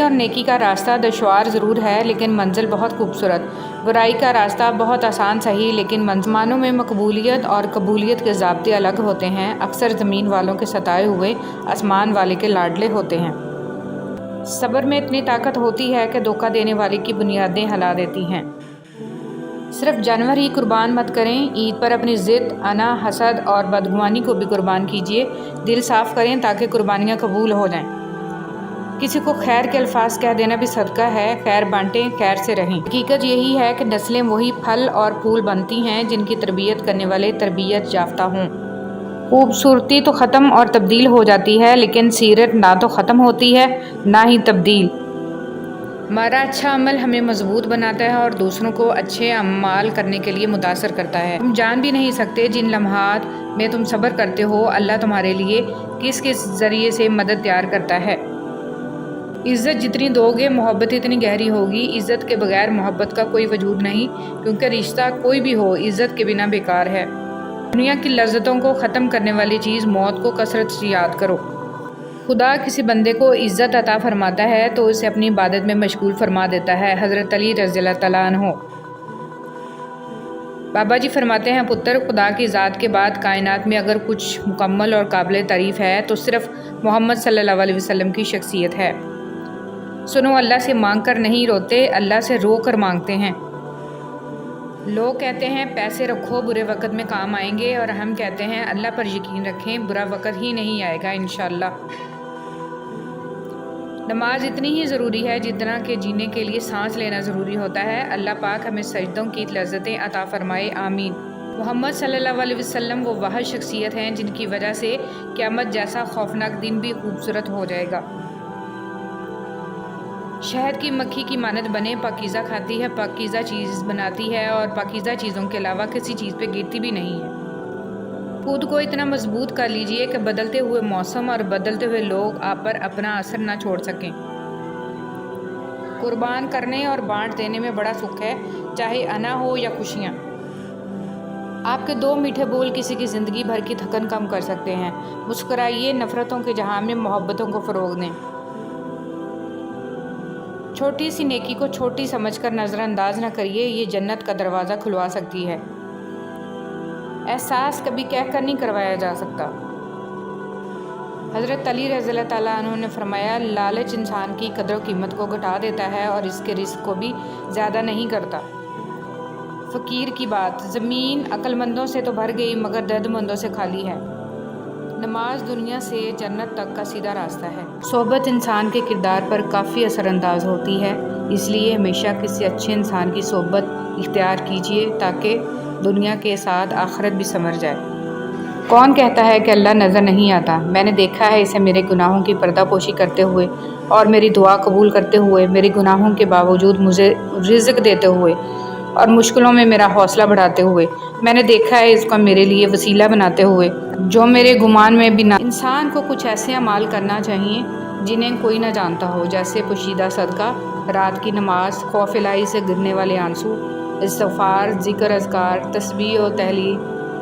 [SPEAKER 1] اور نیکی کا راستہ دشوار ضرور ہے لیکن منزل بہت خوبصورت۔ برائی کا راستہ بہت آسان صحیح لیکن منزلوں میں مقبولیت اور قبولیت کے ضابطے الگ ہوتے ہیں۔ اکثر زمین والوں کے ستائے ہوئے آسمان والے کے لاڈلے ہوتے ہیں۔ صبر میں اتنی طاقت ہوتی ہے کہ دھوکہ دینے والے کی بنیادیں ہلا دیتی ہیں۔ صرف جانور ہی قربان مت کریں، عید پر اپنی ضد، انا، حسد اور بدگمانی کو بھی قربان کیجیے۔ دل صاف کریں تاکہ قربانیاں قبول ہو جائیں۔ کسی کو خیر کے الفاظ کہہ دینا بھی صدقہ ہے۔ خیر بانٹیں، خیر سے رہیں۔ حقیقت یہی ہے کہ نسلیں وہی پھل اور پھول بنتی ہیں جن کی تربیت کرنے والے تربیت یافتہ ہوں۔ خوبصورتی تو ختم اور تبدیل ہو جاتی ہے لیکن سیرت نہ تو ختم ہوتی ہے نہ ہی تبدیل۔ ہمارا اچھا عمل ہمیں مضبوط بناتا ہے اور دوسروں کو اچھے اعمال کرنے کے لیے متاثر کرتا ہے۔ تم جان بھی نہیں سکتے جن لمحات میں تم صبر کرتے ہو اللہ تمہارے لیے کس ذریعے سے مدد تیار کرتا ہے۔ عزت جتنی دو گے محبت اتنی گہری ہوگی۔ عزت کے بغیر محبت کا کوئی وجود نہیں، کیونکہ رشتہ کوئی بھی ہو عزت کے بنا بیکار ہے۔ دنیا کی لذتوں کو ختم کرنے والی چیز موت کو کثرت سے یاد کرو۔ خدا کسی بندے کو عزت عطا فرماتا ہے تو اسے اپنی عبادت میں مشغول فرما دیتا ہے۔ حضرت علی رضی اللہ تعالیٰ عنہ۔ بابا جی فرماتے ہیں، پتر، خدا کی ذات کے بعد کائنات میں اگر کچھ مکمل اور قابل تعریف ہے تو صرف محمد صلی اللہ علیہ وسلم کی شخصیت ہے۔ سنو، اللہ سے مانگ کر نہیں روتے، اللہ سے رو کر مانگتے ہیں۔ لوگ کہتے ہیں پیسے رکھو برے وقت میں کام آئیں گے، اور ہم کہتے ہیں اللہ پر یقین رکھیں برا وقت ہی نہیں آئے گا انشاءاللہ۔ نماز اتنی ہی ضروری ہے جتنا کہ جینے کے لیے سانس لینا ضروری ہوتا ہے۔ اللہ پاک ہمیں سجدوں کی لذتیں عطا فرمائے، آمین۔ محمد صلی اللہ علیہ وسلم وہ واحد شخصیت ہیں جن کی وجہ سے قیامت جیسا خوفناک دن بھی خوبصورت ہو جائے گا۔ شہد کی مکھی کی مانند بنے، پاکیزہ کھاتی ہے، پاکیزہ چیز بناتی ہے اور پاکیزہ چیزوں کے علاوہ کسی چیز پہ گرتی بھی نہیں ہے۔ خود کو اتنا مضبوط کر لیجئے کہ بدلتے ہوئے موسم اور بدلتے ہوئے لوگ آپ پر اپنا اثر نہ چھوڑ سکیں۔ قربان کرنے اور بانٹ دینے میں بڑا سکھ ہے، چاہے انا ہو یا خوشیاں۔ آپ کے دو میٹھے بول کسی کی زندگی بھر کی تھکن کم کر سکتے ہیں۔ مسکرائیے، نفرتوں کے جہاں میں محبتوں کو فروغ دیں۔ چھوٹی سی نیکی کو چھوٹی سمجھ کر نظر انداز نہ کریے، یہ جنت کا دروازہ کھلوا سکتی ہے۔ احساس کبھی کہہ کر نہیں کروایا جا سکتا۔ حضرت علی رضی اللہ تعالیٰ عنہ نے فرمایا، لالچ انسان کی قدر و قیمت کو گھٹا دیتا ہے اور اس کے رزق کو بھی زیادہ نہیں کرتا۔ فقیر کی بات، زمین عقل مندوں سے تو بھر گئی مگر درد مندوں سے خالی ہے۔ نماز دنیا سے جنت تک کا سیدھا راستہ ہے۔ صحبت انسان کے کردار پر کافی اثر انداز ہوتی ہے، اس لیے ہمیشہ کسی اچھے انسان کی صحبت اختیار کیجیے تاکہ دنیا کے ساتھ آخرت بھی سنور جائے۔ کون کہتا ہے کہ اللہ نظر نہیں آتا؟ میں نے دیکھا ہے اسے میرے گناہوں کی پردہ پوشی کرتے ہوئے اور میری دعا قبول کرتے ہوئے، میرے گناہوں کے باوجود مجھے رزق دیتے ہوئے اور مشکلوں میں میرا حوصلہ بڑھاتے ہوئے۔ میں نے دیکھا ہے اس کو میرے لیے وسیلہ بناتے ہوئے جو میرے گمان میں بھی نہ۔ انسان کو کچھ ایسے اعمال کرنا چاہیے جنہیں کوئی نہ جانتا ہو، جیسے پوشیدہ صدقہ، رات کی نماز، خوف الہی سے گرنے والے آنسو، استغفار، ذکر اذکار، تسبیح و تہلیل،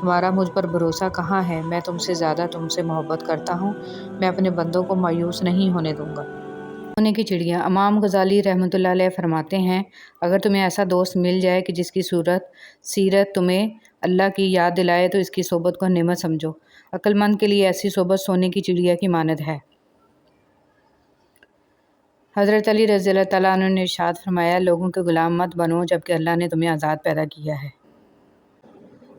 [SPEAKER 1] تمہارا مجھ پر بھروسہ کہاں ہے؟ میں تم سے زیادہ تم سے محبت کرتا ہوں، میں اپنے بندوں کو مایوس نہیں ہونے دوں گا۔ سونے کی چڑیا۔ امام غزالی رحمۃ اللہ علیہ فرماتے ہیں، اگر تمہیں ایسا دوست مل جائے کہ جس کی سیرت تمہیں اللہ کی یاد دلائے تو اس کی صحبت کو نعمت سمجھو۔ عقل مند کے لیے ایسی صحبت سونے کی چڑیا کی مانند ہے۔ حضرت علی رضی اللہ تعالیٰ عنہ نے ارشاد فرمایا، لوگوں کے غلام مت بنو جبکہ اللہ نے تمہیں آزاد پیدا کیا ہے۔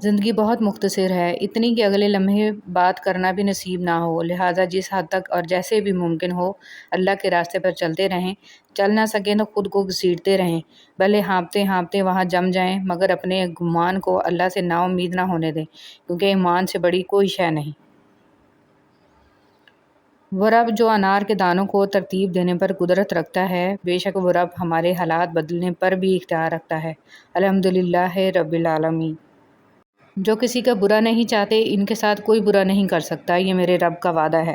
[SPEAKER 1] زندگی بہت مختصر ہے، اتنی کہ اگلے لمحے بات کرنا بھی نصیب نہ ہو، لہٰذا جس حد تک اور جیسے بھی ممکن ہو اللہ کے راستے پر چلتے رہیں، چل نہ سکیں تو خود کو گھسیٹتے رہیں، بھلے ہانپتے ہانپتے وہاں جم جائیں، مگر اپنے گمان کو اللہ سے نا امید نہ ہونے دیں، کیونکہ ایمان سے بڑی کوئی شے نہیں۔ وہ رب جو انار کے دانوں کو ترتیب دینے پر قدرت رکھتا ہے، بے شک وہ رب ہمارے حالات بدلنے پر بھی اختیار رکھتا ہے۔ الحمدللہ رب العالمین۔ جو کسی کا برا نہیں چاہتے، ان کے ساتھ کوئی برا نہیں کر سکتا، یہ میرے رب کا وعدہ ہے۔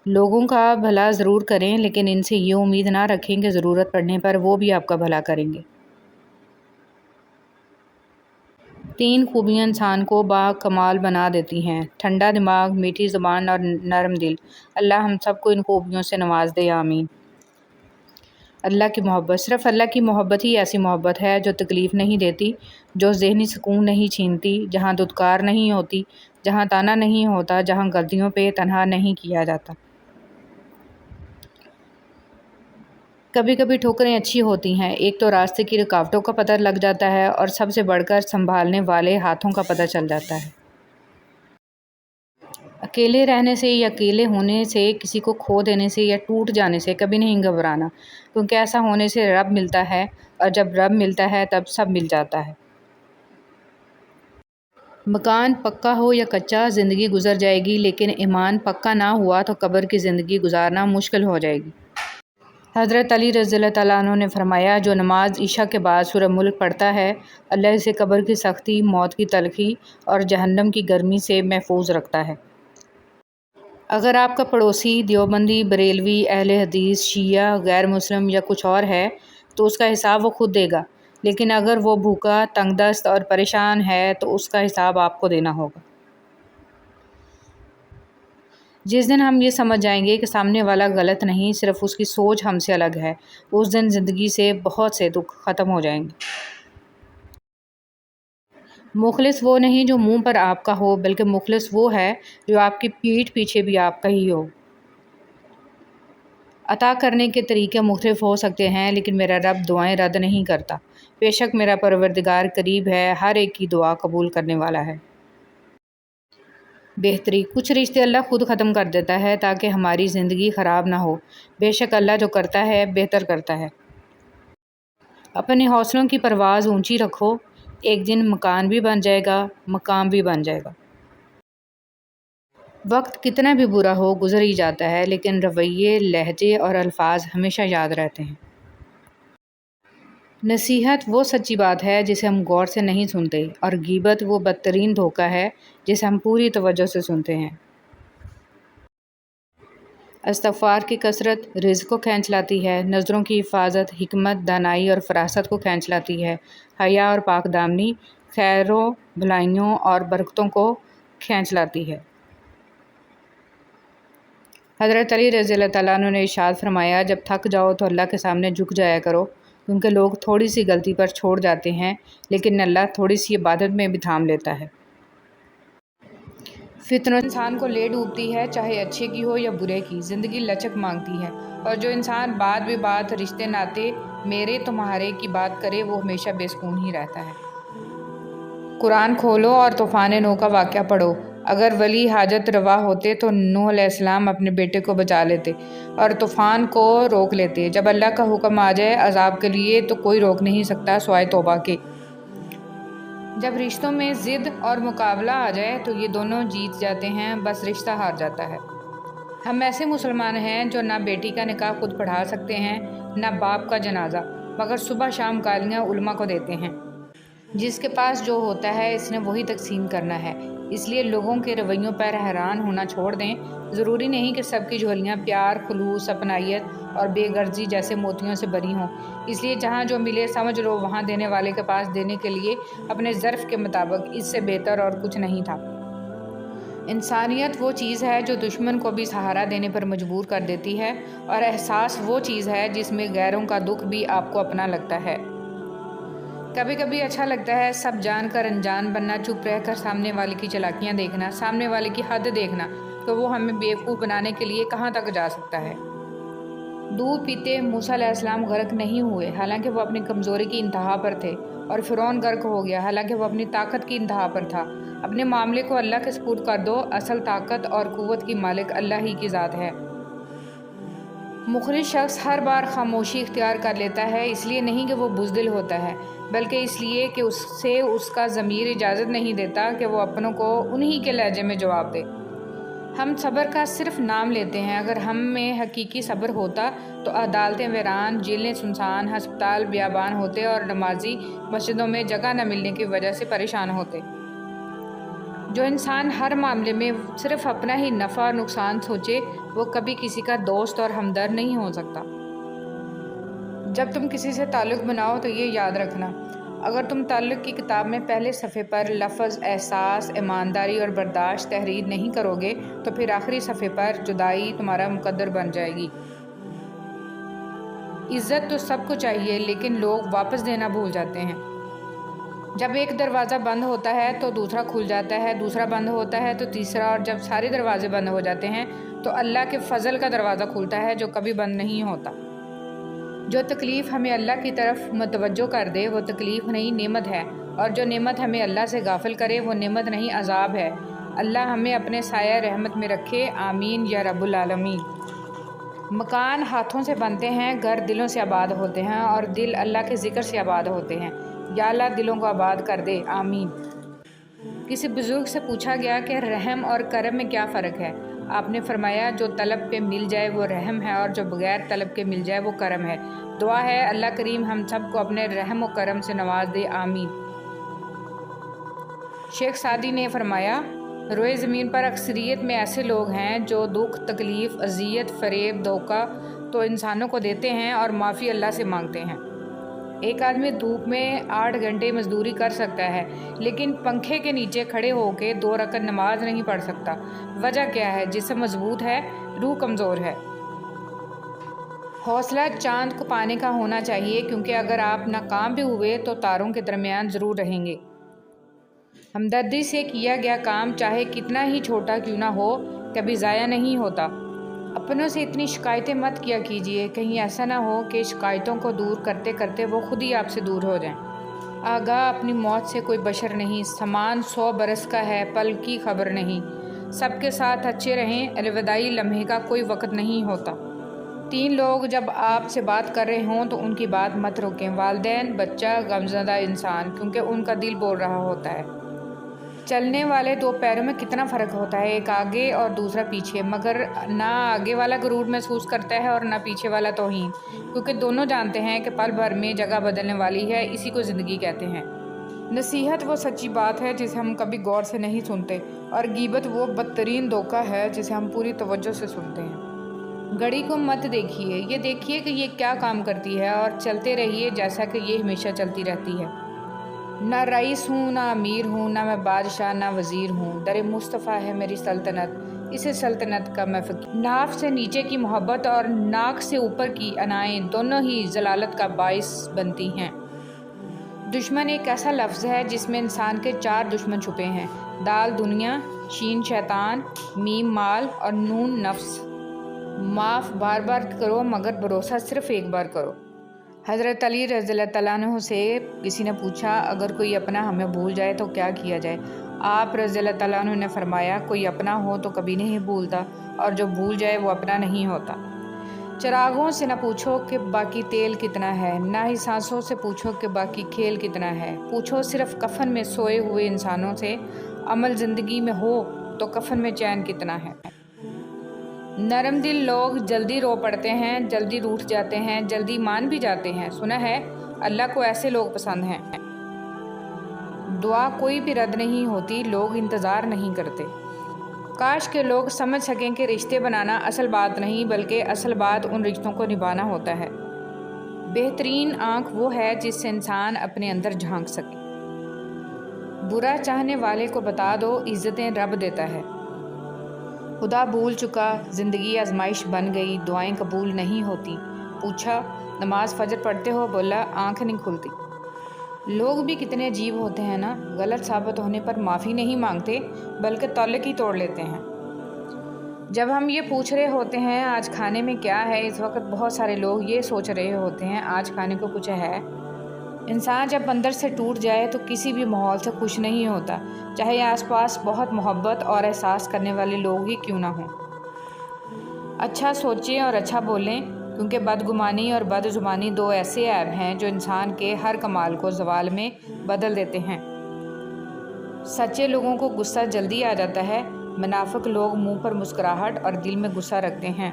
[SPEAKER 1] لوگوں کا بھلا ضرور کریں، لیکن ان سے یہ امید نہ رکھیں کہ ضرورت پڑنے پر وہ بھی آپ کا بھلا کریں گے۔ 3 خوبیاں انسان کو باکمال بنا دیتی ہیں: ٹھنڈا دماغ، میٹھی زبان اور نرم دل۔ اللہ ہم سب کو ان خوبیوں سے نواز دے، آمین۔ اللہ کی محبت۔ صرف اللہ کی محبت ہی ایسی محبت ہے جو تکلیف نہیں دیتی، جو ذہنی سکون نہیں چھینتی، جہاں دھتکار نہیں ہوتی، جہاں تانا نہیں ہوتا، جہاں غلطیوں پہ تنہا نہیں کیا جاتا۔ کبھی کبھی ٹھوکریں اچھی ہوتی ہیں، ایک تو راستے کی رکاوٹوں کا پتہ لگ جاتا ہے اور سب سے بڑھ کر سنبھالنے والے ہاتھوں کا پتہ چل جاتا ہے۔ اکیلے رہنے سے یا اکیلے ہونے سے، کسی کو کھو دینے سے یا ٹوٹ جانے سے کبھی نہیں گھبرانا، کیونکہ ایسا ہونے سے رب ملتا ہے، اور جب رب ملتا ہے تب سب مل جاتا ہے۔ مکان پکا ہو یا کچا، زندگی گزر جائے گی، لیکن ایمان پکا نہ ہوا تو قبر کی زندگی گزارنا مشکل ہو جائے گی۔ حضرت علی رضی اللہ تعالیٰ عنہ نے فرمایا، جو نماز عشاء کے بعد سورہ ملک پڑھتا ہے، اللہ اسے قبر کی سختی، موت کی تلخی اور جہنم کی گرمی سے محفوظ رکھتا ہے۔ اگر آپ کا پڑوسی دیوبندی، بریلوی، اہل حدیث، شیعہ، غیر مسلم یا کچھ اور ہے تو اس کا حساب وہ خود دے گا، لیکن اگر وہ بھوکا، تنگ دست اور پریشان ہے تو اس کا حساب آپ کو دینا ہوگا۔ جس دن ہم یہ سمجھ جائیں گے کہ سامنے والا غلط نہیں، صرف اس کی سوچ ہم سے الگ ہے، اس دن زندگی سے بہت سے دکھ ختم ہو جائیں گے۔ مخلص وہ نہیں جو منہ پر آپ کا ہو، بلکہ مخلص وہ ہے جو آپ کی پیٹھ پیچھے بھی آپ کا ہی ہو۔ عطا کرنے کے طریقے مختلف ہو سکتے ہیں، لیکن میرا رب دعائیں رد نہیں کرتا۔ بے شک میرا پروردگار قریب ہے، ہر ایک کی دعا قبول کرنے والا ہے۔ بہتری۔ کچھ رشتے اللہ خود ختم کر دیتا ہے تاکہ ہماری زندگی خراب نہ ہو۔ بے شک اللہ جو کرتا ہے بہتر کرتا ہے۔ اپنے حوصلوں کی پرواز اونچی رکھو، ایک دن مکان بھی بن جائے گا، مقام بھی بن جائے گا۔ وقت کتنا بھی برا ہو گزر ہی جاتا ہے، لیکن رویے، لہجے اور الفاظ ہمیشہ یاد رہتے ہیں۔ نصیحت وہ سچی بات ہے جسے ہم غور سے نہیں سنتے، اور غیبت وہ بدترین دھوکہ ہے جسے ہم پوری توجہ سے سنتے ہیں۔ استغفار کی کثرت رزق کو کھینچ لاتی ہے، نظروں کی حفاظت حکمت، دانائی اور فراست کو کھینچ لاتی ہے، حیا اور پاک دامنی خیروں، بھلائیوں اور برکتوں کو کھینچ لاتی ہے۔ حضرت علی رضی اللہ تعالیٰ عنہ نے ارشاد فرمایا، جب تھک جاؤ تو اللہ کے سامنے جھک جایا کرو، کیونکہ لوگ تھوڑی سی غلطی پر چھوڑ جاتے ہیں، لیکن اللہ تھوڑی سی عبادت میں بھی تھام لیتا ہے۔ فتنہ انسان کو لے ڈوبتی ہے، چاہے اچھے کی ہو یا برے کی، زندگی لچک مانگتی ہے، اور جو انسان بات بے بات، رشتے ناتے، میرے تمہارے کی بات کرے وہ ہمیشہ بے سکون ہی رہتا ہے۔ قرآن کھولو اور طوفان نوح کا واقعہ پڑھو۔ اگر ولی حاجت روا ہوتے تو نوح علیہ السلام اپنے بیٹے کو بچا لیتے اور طوفان کو روک لیتے۔ جب اللہ کا حکم آ جائے عذاب کے لیے تو کوئی روک نہیں سکتا سوائے توبہ کے۔ جب رشتوں میں ضد اور مقابلہ آ جائے تو یہ دونوں جیت جاتے ہیں، بس رشتہ ہار جاتا ہے۔ ہم ایسے مسلمان ہیں جو نہ بیٹی کا نکاح خود پڑھا سکتے ہیں، نہ باپ کا جنازہ، مگر صبح شام گالیاں علماء کو دیتے ہیں۔ جس کے پاس جو ہوتا ہے اس نے وہی تقسیم کرنا ہے، اس لیے لوگوں کے رویوں پر حیران ہونا چھوڑ دیں۔ ضروری نہیں کہ سب کی جھولیاں پیار، خلوص، اپنائیت اور بے غرضی جیسے موتیوں سے بری ہوں۔ اس لیے جہاں جو ملے سمجھ لو وہاں دینے والے کے پاس دینے کے لیے اپنے ظرف کے مطابق اس سے بہتر اور کچھ نہیں تھا۔ انسانیت وہ چیز ہے جو دشمن کو بھی سہارا دینے پر مجبور کر دیتی ہے، اور احساس وہ چیز ہے جس میں غیروں کا دکھ بھی آپ کو اپنا لگتا ہے۔ کبھی کبھی اچھا لگتا ہے سب جان کر انجان بننا، چپ رہ کر سامنے والے کی چالاکیاں دیکھنا، سامنے والے کی حد دیکھنا کہ وہ ہمیں بیوقوف بنانے کے لیے کہاں تک جا سکتا ہے۔ دودھ پیتے موسیٰ علیہ السلام غرق نہیں ہوئے حالانکہ وہ اپنی کمزوری کی انتہا پر تھے، اور فرعون غرق ہو گیا حالانکہ وہ اپنی طاقت کی انتہا پر تھا۔ اپنے معاملے کو اللہ کے سپرد کر دو، اصل طاقت اور قوت کی مالک اللہ ہی کی ذات ہے۔ مخلص شخص ہر بار خاموشی اختیار کر لیتا ہے، اس لیے نہیں کہ وہ بزدل ہوتا ہے، بلکہ اس لیے کہ اس کا ضمیر اجازت نہیں دیتا کہ وہ اپنوں کو انہی کے لہجے میں جواب دے۔ ہم صبر کا صرف نام لیتے ہیں، اگر ہم میں حقیقی صبر ہوتا تو عدالتیں ویران، جیلیں سنسان، ہسپتال بیابان ہوتے اور نمازی مسجدوں میں جگہ نہ ملنے کی وجہ سے پریشان ہوتے۔ جو انسان ہر معاملے میں صرف اپنا ہی نفع اور نقصان سوچے وہ کبھی کسی کا دوست اور ہمدرد نہیں ہو سکتا۔ جب تم کسی سے تعلق بناؤ تو یہ یاد رکھنا، اگر تم تعلق کی کتاب میں پہلے صفحے پر لفظ احساس، ایمانداری اور برداشت تحریر نہیں کرو گے تو پھر آخری صفحے پر جدائی تمہارا مقدر بن جائے گی۔ عزت تو سب کو چاہیے لیکن لوگ واپس دینا بھول جاتے ہیں۔ جب ایک دروازہ بند ہوتا ہے تو دوسرا کھل جاتا ہے، دوسرا بند ہوتا ہے تو تیسرا، اور جب سارے دروازے بند ہو جاتے ہیں تو اللہ کے فضل کا دروازہ کھلتا ہے جو کبھی بند نہیں ہوتا۔ جو تکلیف ہمیں اللہ کی طرف متوجہ کر دے وہ تکلیف نہیں نعمت ہے، اور جو نعمت ہمیں اللہ سے غافل کرے وہ نعمت نہیں عذاب ہے۔ اللہ ہمیں اپنے سایہ رحمت میں رکھے، آمین یا رب العالمین۔ مکان ہاتھوں سے بنتے ہیں، گھر دلوں سے آباد ہوتے ہیں، اور دل اللہ کے ذکر سے آباد ہوتے ہیں۔ یا اللہ دلوں کو آباد کر دے، آمین۔ کسی بزرگ سے پوچھا گیا کہ رحم اور کرم میں کیا فرق ہے؟ آپ نے فرمایا جو طلب پہ مل جائے وہ رحم ہے، اور جو بغیر طلب کے مل جائے وہ کرم ہے۔ دعا ہے اللہ کریم ہم سب کو اپنے رحم و کرم سے نواز دے، آمین۔ شیخ سعدی نے فرمایا روئے زمین پر اکثریت میں ایسے لوگ ہیں جو دکھ، تکلیف، اذیت، فریب، دھوکہ تو انسانوں کو دیتے ہیں اور معافی اللہ سے مانگتے ہیں۔ ایک آدمی دھوپ میں 8 گھنٹے مزدوری کر سکتا ہے لیکن پنکھے کے نیچے کھڑے ہو کے 2 رکعت نماز نہیں پڑھ سکتا۔ وجہ کیا ہے؟ جسم مضبوط ہے، روح کمزور ہے۔ حوصلہ چاند کو پانے کا ہونا چاہیے، کیونکہ اگر آپ ناکام بھی ہوئے تو تاروں کے درمیان ضرور رہیں گے۔ ہمدردی سے کیا گیا کام چاہے کتنا ہی چھوٹا کیوں نہ ہو کبھی ضائع نہیں ہوتا۔ اپنوں سے اتنی شکایتیں مت کیا کیجیے، کہیں ایسا نہ ہو کہ شکایتوں کو دور کرتے کرتے وہ خود ہی آپ سے دور ہو جائیں۔ آگاہ اپنی موت سے کوئی بشر نہیں، سامان 100 برس کا ہے، پل کی خبر نہیں۔ سب کے ساتھ اچھے رہیں، الوداعی لمحے کا کوئی وقت نہیں ہوتا۔ 3 لوگ جب آپ سے بات کر رہے ہوں تو ان کی بات مت روکیں، والدین، بچہ، غمزدہ انسان، کیونکہ ان کا دل بول رہا ہوتا ہے۔ چلنے والے 2 پیروں میں کتنا فرق ہوتا ہے، ایک آگے اور دوسرا پیچھے، مگر نہ آگے والا غرور محسوس کرتا ہے اور نہ پیچھے والا توہین، کیونکہ دونوں جانتے ہیں کہ پل بھر میں جگہ بدلنے والی ہے، اسی کو زندگی کہتے ہیں۔ نصیحت وہ سچی بات ہے جسے ہم کبھی غور سے نہیں سنتے، اور غیبت وہ بدترین دھوکہ ہے جسے ہم پوری توجہ سے سنتے ہیں۔ گھڑی کو مت دیکھیے، یہ دیکھیے کہ یہ کیا کام کرتی ہے، اور چلتے رہیے جیسا کہ یہ ہمیشہ چلتی رہتی ہے۔ نہ رئیس ہوں، نہ امیر ہوں، نہ میں بادشاہ، نہ وزیر ہوں، در مصطفیٰ ہے میری سلطنت، اسے سلطنت کا میں فقیر۔ ناف سے نیچے کی محبت اور ناک سے اوپر کی انائیں دونوں ہی ضلالت کا باعث بنتی ہیں۔ دشمن ایک ایسا لفظ ہے جس میں انسان کے 4 دشمن چھپے ہیں، دال دنیا، شین شیطان، میم مال اور نون نفس۔ معاف بار بار کرو مگر بھروسہ صرف ایک بار کرو۔ حضرت علی رضی اللہ تعالیٰ عنہ سے کسی نے پوچھا اگر کوئی اپنا ہمیں بھول جائے تو کیا کیا جائے؟ آپ رضی اللہ تعالیٰ عنہ نے فرمایا کوئی اپنا ہو تو کبھی نہیں بھولتا، اور جو بھول جائے وہ اپنا نہیں ہوتا۔ چراغوں سے نہ پوچھو کہ باقی تیل کتنا ہے، نہ ہی سانسوں سے پوچھو کہ باقی کھیل کتنا ہے، پوچھو صرف کفن میں سوئے ہوئے انسانوں سے عمل زندگی میں ہو تو کفن میں چین کتنا ہے۔ نرم دل لوگ جلدی رو پڑتے ہیں، جلدی روٹھ جاتے ہیں، جلدی مان بھی جاتے ہیں۔ سنا ہے اللہ کو ایسے لوگ پسند ہیں۔ دعا کوئی بھی رد نہیں ہوتی، لوگ انتظار نہیں کرتے۔ کاش کہ لوگ سمجھ سکیں کہ رشتے بنانا اصل بات نہیں بلکہ اصل بات ان رشتوں کو نبھانا ہوتا ہے۔ بہترین آنکھ وہ ہے جس سے انسان اپنے اندر جھانک سکے۔ برا چاہنے والے کو بتا دو عزتیں رب دیتا ہے۔ خدا بھول چکا، زندگی آزمائش بن گئی، دعائیں قبول نہیں ہوتی۔ پوچھا نماز فجر پڑھتے ہو؟ بولا آنکھ نہیں کھلتی۔ لوگ بھی کتنے عجیب ہوتے ہیں نا، غلط ثابت ہونے پر معافی نہیں مانگتے بلکہ تعلق ہی توڑ لیتے ہیں۔ جب ہم یہ پوچھ رہے ہوتے ہیں آج کھانے میں کیا ہے، اس وقت بہت سارے لوگ یہ سوچ رہے ہوتے ہیں آج کھانے کو کچھ ہے۔ انسان جب اندر سے ٹوٹ جائے تو کسی بھی ماحول سے خوش نہیں ہوتا، چاہے آس پاس بہت محبت اور احساس کرنے والے لوگ ہی کیوں نہ ہوں۔ اچھا سوچیں اور اچھا بولیں، کیونکہ بدگمانی اور بد زبانی دو ایسے عیب ہیں جو انسان کے ہر کمال کو زوال میں بدل دیتے ہیں۔ سچے لوگوں کو غصہ جلدی آ جاتا ہے، منافق لوگ منہ پر مسکراہٹ اور دل میں غصہ رکھتے ہیں۔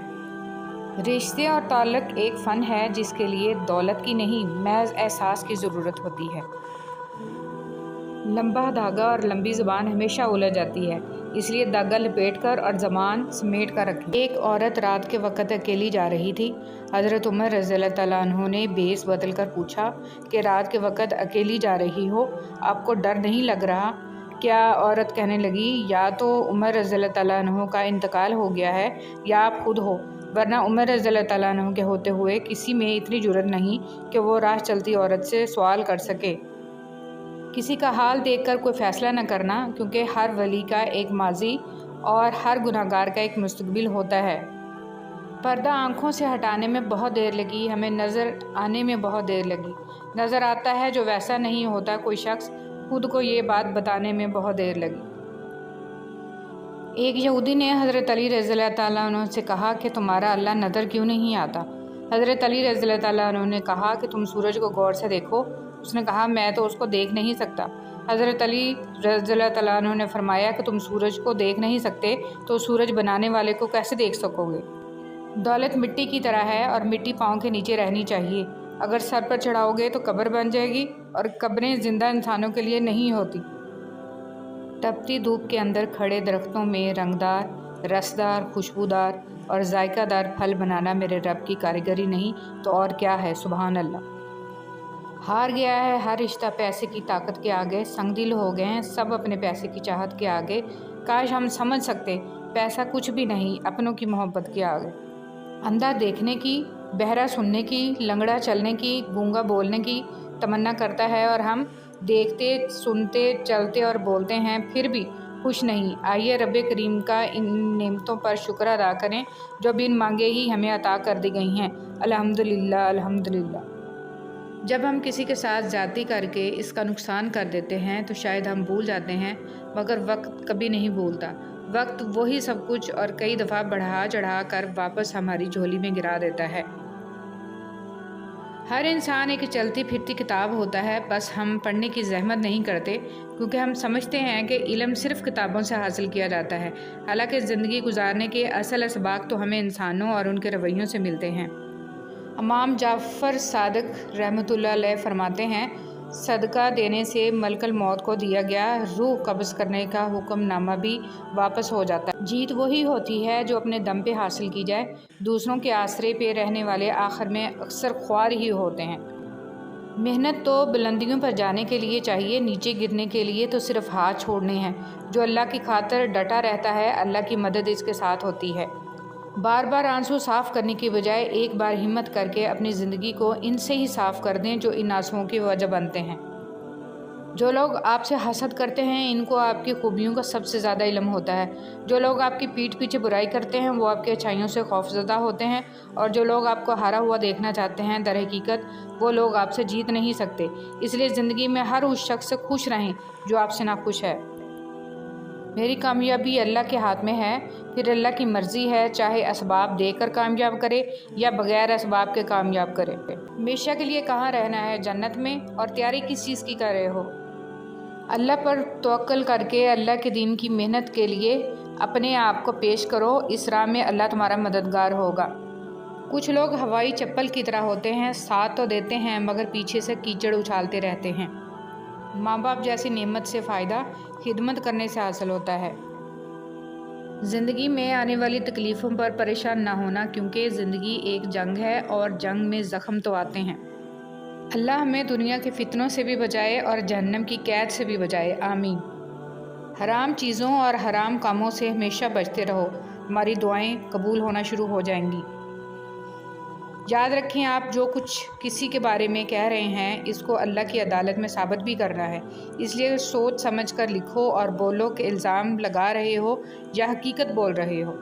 [SPEAKER 1] رشتے اور تعلق ایک فن ہے جس کے لیے دولت کی نہیں محض احساس کی ضرورت ہوتی ہے۔ لمبا دھاگا اور لمبی زبان ہمیشہ الجھ جاتی ہے، اس لیے دھاگا لپیٹ کر اور زبان سمیٹ کر رکھیں۔ ایک عورت رات کے وقت اکیلی جا رہی تھی۔ حضرت عمر رضی اللہ تعالیٰ عنہ نے بیس بدل کر پوچھا کہ رات کے وقت اکیلی جا رہی ہو، آپ کو ڈر نہیں لگ رہا کیا؟ عورت کہنے لگی یا تو عمر رضی اللہ تعالیٰ عنہ کا انتقال ہو گیا ہے یا آپ خود ہو، ورنہ عمر رضی اللہ تعالیٰ عنہ کے ہوتے ہوئے کسی میں اتنی جرأت نہیں کہ وہ راہ چلتی عورت سے سوال کر سکے۔ کسی کا حال دیکھ کر کوئی فیصلہ نہ کرنا، کیونکہ ہر ولی کا ایک ماضی اور ہر گناہگار کا ایک مستقبل ہوتا ہے۔ پردہ آنکھوں سے ہٹانے میں بہت دیر لگی، ہمیں نظر آنے میں بہت دیر لگی۔ نظر آتا ہے جو ویسا نہیں ہوتا، کوئی شخص خود کو یہ بات بتانے میں بہت دیر لگی۔ ایک یہودی نے حضرت علی رضی اللہ تعالیٰ عنہ سے کہا کہ تمہارا اللہ نظر کیوں نہیں آتا؟ حضرت علی رضی اللہ تعالیٰ عنہ نے کہا کہ تم سورج کو غور سے دیکھو۔ اس نے کہا میں تو اس کو دیکھ نہیں سکتا۔ حضرت علی رضی اللہ تعالیٰ عنہ نے فرمایا کہ تم سورج کو دیکھ نہیں سکتے تو سورج بنانے والے کو کیسے دیکھ سکو گے؟ دولت مٹی کی طرح ہے اور مٹی پاؤں کے نیچے رہنی چاہیے، اگر سر پر چڑھاؤ گے تو قبر بن جائے گی، اور قبریں زندہ انسانوں کے لیے نہیں ہوتی۔ تپتی دھوپ کے اندر کھڑے درختوں میں رنگدار، رسدار، خوشبودار اور ذائقہ دار پھل بنانا میرے رب کی کاریگری نہیں تو اور کیا ہے؟ سبحان اللہ۔ ہار گیا ہے ہر رشتہ پیسے کی طاقت کے آگے، سنگ دل ہو گئے ہیں سب اپنے پیسے کی چاہت کے آگے۔ کاش ہم سمجھ سکتے پیسہ کچھ بھی نہیں اپنوں کی محبت کے آگے۔ اندھا دیکھنے کی، بہرا سننے کی، لنگڑا چلنے کی، گونگا بولنے کی تمنا کرتا ہے، اور ہم دیکھتے، سنتے، چلتے اور بولتے ہیں پھر بھی خوش نہیں۔ آئیے رب کریم کا ان نعمتوں پر شکر ادا کریں جو بن مانگے ہی ہمیں عطا کر دی گئی ہیں۔ الحمدللہ الحمدللہ۔ جب ہم کسی کے ساتھ زیادتی کر کے اس کا نقصان کر دیتے ہیں تو شاید ہم بھول جاتے ہیں، مگر وقت کبھی نہیں بھولتا۔ وقت وہی سب کچھ اور کئی دفعہ بڑھا چڑھا کر واپس ہماری جھولی میں گرا دیتا ہے۔ ہر انسان ایک چلتی پھرتی کتاب ہوتا ہے، بس ہم پڑھنے کی زحمت نہیں کرتے کیونکہ ہم سمجھتے ہیں کہ علم صرف کتابوں سے حاصل کیا جاتا ہے، حالانکہ زندگی گزارنے کے اصل اسباق تو ہمیں انسانوں اور ان کے رویوں سے ملتے ہیں۔ امام جعفر صادق رحمۃ اللہ علیہ فرماتے ہیں صدقہ دینے سے ملک الموت کو دیا گیا روح قبض کرنے کا حکم نامہ بھی واپس ہو جاتا ہے۔ جیت وہی ہوتی ہے جو اپنے دم پہ حاصل کی جائے، دوسروں کے آسرے پہ رہنے والے آخر میں اکثر خوار ہی ہوتے ہیں۔ محنت تو بلندیوں پر جانے کے لیے چاہیے، نیچے گرنے کے لیے تو صرف ہاتھ چھوڑنے ہیں۔ جو اللہ کی خاطر ڈٹا رہتا ہے اللہ کی مدد اس کے ساتھ ہوتی ہے۔ بار بار آنسو صاف کرنے کی بجائے ایک بار ہمت کر کے اپنی زندگی کو ان سے ہی صاف کر دیں جو ان آنسوؤں کی وجہ بنتے ہیں۔ جو لوگ آپ سے حسد کرتے ہیں ان کو آپ کی خوبیوں کا سب سے زیادہ علم ہوتا ہے۔ جو لوگ آپ کی پیٹھ پیچھے برائی کرتے ہیں وہ آپ کی اچھائیوں سے خوفزدہ ہوتے ہیں، اور جو لوگ آپ کو ہارا ہوا دیکھنا چاہتے ہیں در حقیقت وہ لوگ آپ سے جیت نہیں سکتے۔ اس لیے زندگی میں ہر اس شخص سے خوش رہیں جو آپ سے ناخوش ہے۔ میری کامیابی اللہ کے ہاتھ میں ہے، پھر اللہ کی مرضی ہے چاہے اسباب دے کر کامیاب کرے یا بغیر اسباب کے کامیاب کرے۔ ہمیشہ کے لیے کہاں رہنا ہے؟ جنت میں، اور تیاری کس چیز کی کر رہے ہو؟ اللہ پر توکل کر کے اللہ کے دین کی محنت کے لیے اپنے آپ کو پیش کرو، اس راہ میں اللہ تمہارا مددگار ہوگا۔ کچھ لوگ ہوائی چپل کی طرح ہوتے ہیں، ساتھ تو دیتے ہیں مگر پیچھے سے کیچڑ اچھالتے رہتے ہیں۔ ماں باپ جیسی نعمت سے فائدہ خدمت کرنے سے حاصل ہوتا ہے۔ زندگی میں آنے والی تکلیفوں پر پریشان نہ ہونا، کیونکہ زندگی ایک جنگ ہے اور جنگ میں زخم تو آتے ہیں۔ اللہ ہمیں دنیا کے فتنوں سے بھی بچائے اور جہنم کی قید سے بھی بچائے، آمین۔ حرام چیزوں اور حرام کاموں سے ہمیشہ بچتے رہو، ہماری دعائیں قبول ہونا شروع ہو جائیں گی۔ یاد رکھیں، آپ جو کچھ کسی کے بارے میں کہہ رہے ہیں اس کو اللہ کی عدالت میں ثابت بھی کرنا ہے، اس لیے سوچ سمجھ کر لکھو اور بولو کہ الزام لگا رہے ہو یا حقیقت بول رہے ہو۔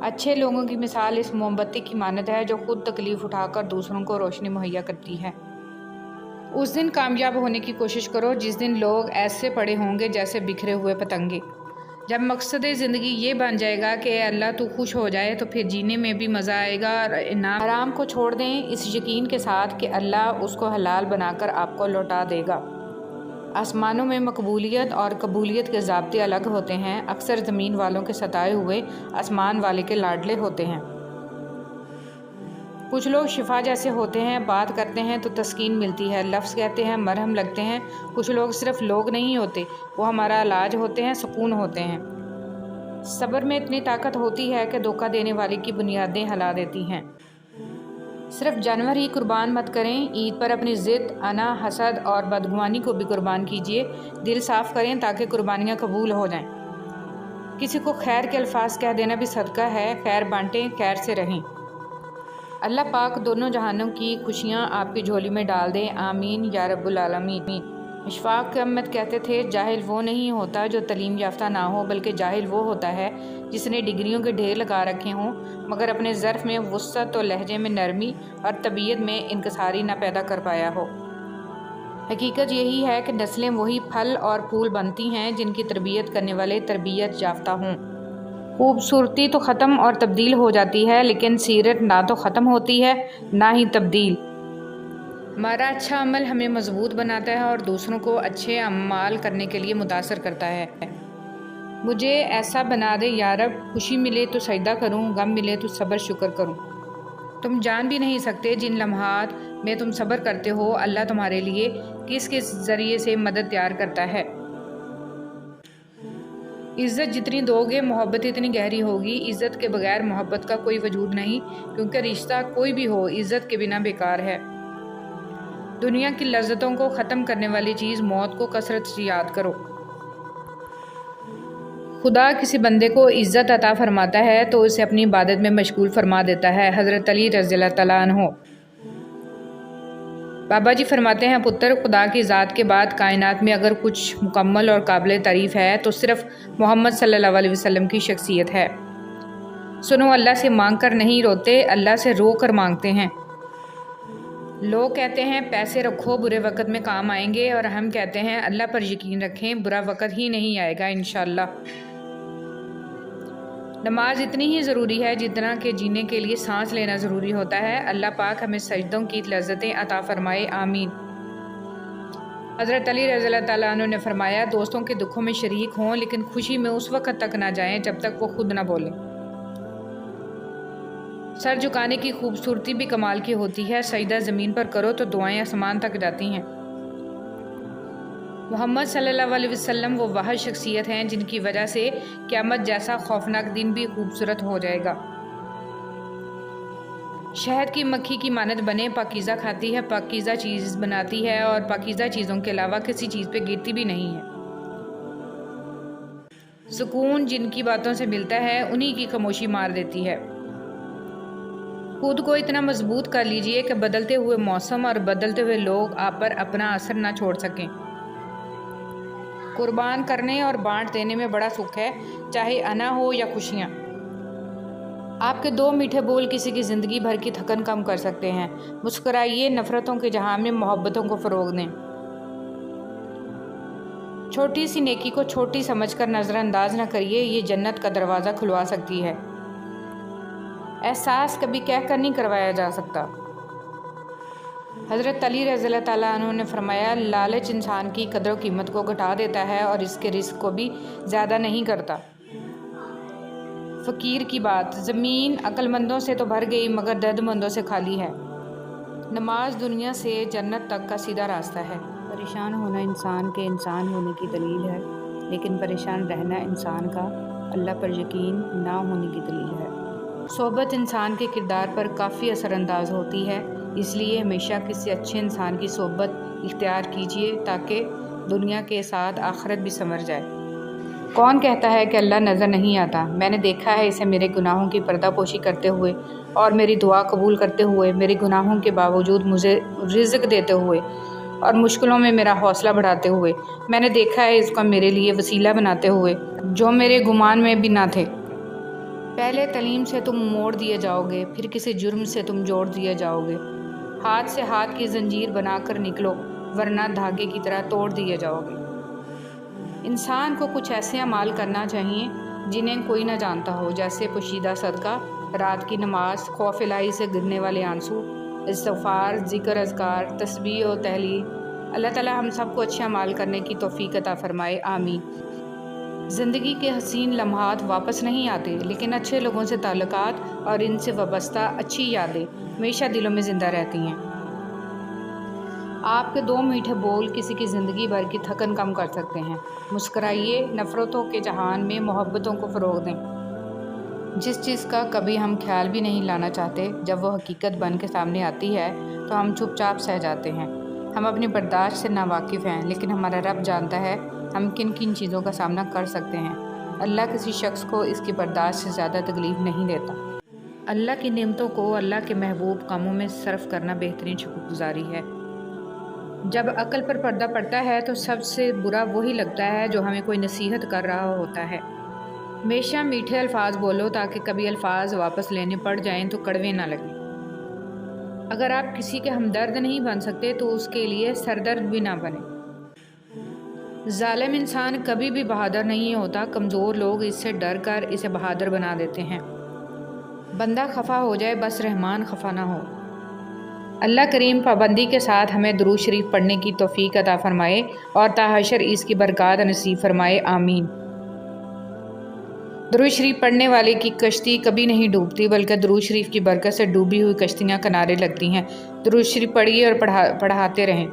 [SPEAKER 1] اچھے لوگوں کی مثال اس موم بتی کی مانند ہے جو خود تکلیف اٹھا کر دوسروں کو روشنی مہیا کرتی ہے۔ اس دن کامیاب ہونے کی کوشش کرو جس دن لوگ ایسے پڑے ہوں گے جیسے بکھرے ہوئے پتنگے۔ جب مقصد زندگی یہ بن جائے گا کہ اللہ تو خوش ہو جائے تو پھر جینے میں بھی مزہ آئے گا اور انعام حرام کو چھوڑ دیں اس یقین کے ساتھ کہ اللہ اس کو حلال بنا کر آپ کو لوٹا دے گا۔ آسمانوں میں مقبولیت اور قبولیت کے ضابطے الگ ہوتے ہیں، اکثر زمین والوں کے ستائے ہوئے آسمان والے کے لاڈلے ہوتے ہیں۔ کچھ لوگ شفا جیسے ہوتے ہیں، بات کرتے ہیں تو تسکین ملتی ہے، لفظ کہتے ہیں مرہم لگتے ہیں۔ کچھ لوگ صرف لوگ نہیں ہوتے، وہ ہمارا علاج ہوتے ہیں، سکون ہوتے ہیں۔ صبر میں اتنی طاقت ہوتی ہے کہ دھوکہ دینے والے کی بنیادیں ہلا دیتی ہیں۔ صرف جانور ہی قربان مت کریں، عید پر اپنی ضد، انا، حسد اور بدگمانی کو بھی قربان کیجیے۔ دل صاف کریں تاکہ قربانیاں قبول ہو جائیں۔ کسی کو خیر کے الفاظ کہہ دینا بھی صدقہ ہے، خیر بانٹیں، خیر سے رہیں۔ اللہ پاک دونوں جہانوں کی خوشیاں آپ کی جھولی میں ڈال دے، آمین یا رب العالمین۔ اشفاق احمد کہتے تھے، جاہل وہ نہیں ہوتا جو تعلیم یافتہ نہ ہو، بلکہ جاہل وہ ہوتا ہے جس نے ڈگریوں کے ڈھیر لگا رکھے ہوں مگر اپنے ظرف میں وسعت و لہجے میں نرمی اور طبیعت میں انکساری نہ پیدا کر پایا ہو۔ حقیقت یہی ہے کہ نسلیں وہی پھل اور پھول بنتی ہیں جن کی تربیت کرنے والے تربیت یافتہ ہوں۔ خوبصورتی تو ختم اور تبدیل ہو جاتی ہے، لیکن سیرت نہ تو ختم ہوتی ہے نہ ہی تبدیل۔ ہمارا اچھا عمل ہمیں مضبوط بناتا ہے اور دوسروں کو اچھے اعمال کرنے کے لیے متاثر کرتا ہے۔ مجھے ایسا بنا دے یا رب، خوشی ملے تو سجدہ کروں، غم ملے تو صبر شکر کروں۔ تم جان بھی نہیں سکتے جن لمحات میں تم صبر کرتے ہو اللہ تمہارے لیے کس کس ذریعے سے مدد تیار کرتا ہے۔ عزت جتنی دو گے محبت اتنی گہری ہوگی۔ عزت کے بغیر محبت کا کوئی وجود نہیں، کیونکہ رشتہ کوئی بھی ہو عزت کے بنا بیکار ہے۔ دنیا کی لذتوں کو ختم کرنے والی چیز موت کو کثرت سے یاد کرو۔ خدا کسی بندے کو عزت عطا فرماتا ہے تو اسے اپنی عبادت میں مشغول فرما دیتا ہے۔ حضرت علی رضی اللہ تعالیٰ عنہ۔ بابا جی فرماتے ہیں، پتر، خدا کی ذات کے بعد کائنات میں اگر کچھ مکمل اور قابل تعریف ہے تو صرف محمد صلی اللہ علیہ وسلم کی شخصیت ہے۔ سنو، اللہ سے مانگ کر نہیں روتے، اللہ سے رو کر مانگتے ہیں۔ لوگ کہتے ہیں پیسے رکھو برے وقت میں کام آئیں گے، اور ہم کہتے ہیں اللہ پر یقین رکھیں برا وقت ہی نہیں آئے گا انشاءاللہ۔ نماز اتنی ہی ضروری ہے جتنا کہ جینے کے لیے سانس لینا ضروری ہوتا ہے۔ اللہ پاک ہمیں سجدوں کی لذتیں عطا فرمائے، آمین۔ حضرت علی رضی اللہ تعالیٰ عنہ نے فرمایا، دوستوں کے دکھوں میں شریک ہوں لیکن خوشی میں اس وقت تک نہ جائیں جب تک وہ خود نہ بولیں۔ سر جھکانے کی خوبصورتی بھی کمال کی ہوتی ہے، سجدہ زمین پر کرو تو دعائیں آسمان تک جاتی ہیں۔ محمد صلی اللہ علیہ وسلم وہ واحد شخصیت ہیں جن کی وجہ سے قیامت جیسا خوفناک دن بھی خوبصورت ہو جائے گا۔ شہد کی مکھی کی مانند بنے، پاکیزہ کھاتی ہے، پاکیزہ چیز بناتی ہے اور پاکیزہ چیزوں کے علاوہ کسی چیز پہ گرتی بھی نہیں ہے۔ سکون جن کی باتوں سے ملتا ہے انہی کی خاموشی مار دیتی ہے۔ خود کو اتنا مضبوط کر لیجئے کہ بدلتے ہوئے موسم اور بدلتے ہوئے لوگ آپ پر اپنا اثر نہ چھوڑ سکیں۔ قربان کرنے اور بانٹ دینے میں بڑا سکھ ہے، چاہے انا ہو یا خوشیاں۔ آپ کے دو میٹھے بول کسی کی زندگی بھر کی تھکن کم کر سکتے ہیں۔ مسکرائیے، نفرتوں کے جہاں میں محبتوں کو فروغ دیں۔ چھوٹی سی نیکی کو چھوٹی سمجھ کر نظر انداز نہ کریے، یہ جنت کا دروازہ کھلوا سکتی ہے۔ احساس کبھی کہہ کر نہیں کروایا جا سکتا۔ حضرت علی رضی اللہ تعالیٰ عنہ نے فرمایا، لالچ انسان کی قدر و قیمت کو گھٹا دیتا ہے اور اس کے رزق کو بھی زیادہ نہیں کرتا۔ فقیر کی بات، زمین عقل مندوں سے تو بھر گئی مگر درد مندوں سے خالی ہے۔ نماز دنیا سے جنت تک کا سیدھا راستہ ہے۔ پریشان ہونا انسان کے انسان ہونے کی دلیل ہے، لیکن پریشان رہنا انسان کا اللہ پر یقین نہ ہونے کی دلیل ہے۔ صحبت انسان کے کردار پر کافی اثر انداز ہوتی ہے، اس لیے ہمیشہ کسی اچھے انسان کی صحبت اختیار کیجیے تاکہ دنیا کے ساتھ آخرت بھی سنور جائے۔ کون کہتا ہے کہ اللہ نظر نہیں آتا؟ میں نے دیکھا ہے اسے میرے گناہوں کی پردہ پوشی کرتے ہوئے اور میری دعا قبول کرتے ہوئے، میرے گناہوں کے باوجود مجھے رزق دیتے ہوئے اور مشکلوں میں میرا حوصلہ بڑھاتے ہوئے۔ میں نے دیکھا ہے اس کو میرے لیے وسیلہ بناتے ہوئے جو میرے گمان میں بھی نہ تھے۔ پہلے تعلیم سے تم موڑ دیے جاؤ گے، پھر کسی جرم سے تم جوڑ دیے جاؤ گے۔ ہاتھ سے ہاتھ کی زنجیر بنا کر نکلو، ورنہ دھاگے کی طرح توڑ دیے جاؤ گے۔ انسان کو کچھ ایسے اعمال کرنا چاہیے جنہیں کوئی نہ جانتا ہو، جیسے پوشیدہ صدقہ، رات کی نماز، خوف الہی سے گرنے والے آنسو، استغفار، ذکر اذکار، تسبیح و تحلیل۔ اللہ تعالی ہم سب کو اچھے اعمال کرنے کی توفیق عطا فرمائے، آمین۔ زندگی کے حسین لمحات واپس نہیں آتے، لیکن اچھے لوگوں سے تعلقات اور ان سے وابستہ اچھی یادیں ہمیشہ دلوں میں زندہ رہتی ہیں۔ آپ کے 2 میٹھے بول کسی کی زندگی بھر کی تھکن کم کر سکتے ہیں۔ مسکرائیے، نفرتوں کے جہان میں محبتوں کو فروغ دیں۔ جس چیز کا کبھی ہم خیال بھی نہیں لانا چاہتے، جب وہ حقیقت بن کے سامنے آتی ہے تو ہم چپ چاپ سہ جاتے ہیں۔ ہم اپنی برداشت سے ناواقف ہیں، لیکن ہمارا رب جانتا ہے ہم کن کن چیزوں کا سامنا کر سکتے ہیں۔ اللہ کسی شخص کو اس کی برداشت سے زیادہ تکلیف نہیں دیتا۔ اللہ کی نعمتوں کو اللہ کے محبوب کاموں میں صرف کرنا بہترین شکر گزاری ہے۔ جب عقل پر پردہ پڑتا ہے تو سب سے برا وہی لگتا ہے جو ہمیں کوئی نصیحت کر رہا ہوتا ہے۔ ہمیشہ میٹھے الفاظ بولو تاکہ کبھی الفاظ واپس لینے پڑ جائیں تو کڑوے نہ لگیں۔ اگر آپ کسی کے ہمدرد نہیں بن سکتے تو اس کے لیے سردرد بھی نہ بنیں۔ ظالم انسان کبھی بھی بہادر نہیں ہوتا، کمزور لوگ اس سے ڈر کر اسے بہادر بنا دیتے ہیں۔ بندہ خفا ہو جائے بس رحمان خفا نہ ہو۔ اللہ کریم پابندی کے ساتھ ہمیں درود شریف پڑھنے کی توفیق عطا فرمائے اور تا حشر اس کی برکات نصیب فرمائے، آمین۔ درود شریف پڑھنے والے کی کشتی کبھی نہیں ڈوبتی، بلکہ درود شریف کی برکت سے ڈوبی ہوئی کشتیاں کنارے لگتی ہیں۔ درود شریف پڑھیے اور پڑھاتے رہیں۔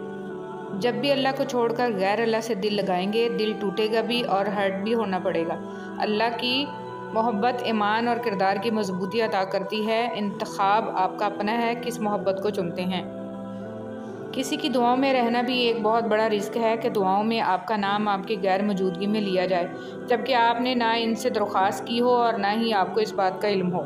[SPEAKER 1] جب بھی اللہ کو چھوڑ کر غیر اللہ سے دل لگائیں گے، دل ٹوٹے گا بھی اور ہرٹ بھی ہونا پڑے گا۔ اللہ کی محبت ایمان اور کردار کی مضبوطی عطا کرتی ہے۔ انتخاب آپ کا اپنا ہے، کس محبت کو چنتے ہیں۔ کسی کی دعاؤں میں رہنا بھی ایک بہت بڑا رزق ہے کہ دعاؤں میں آپ کا نام آپ کی غیر موجودگی میں لیا جائے، جبکہ آپ نے نہ ان سے درخواست کی ہو اور نہ ہی آپ کو اس بات کا علم ہو۔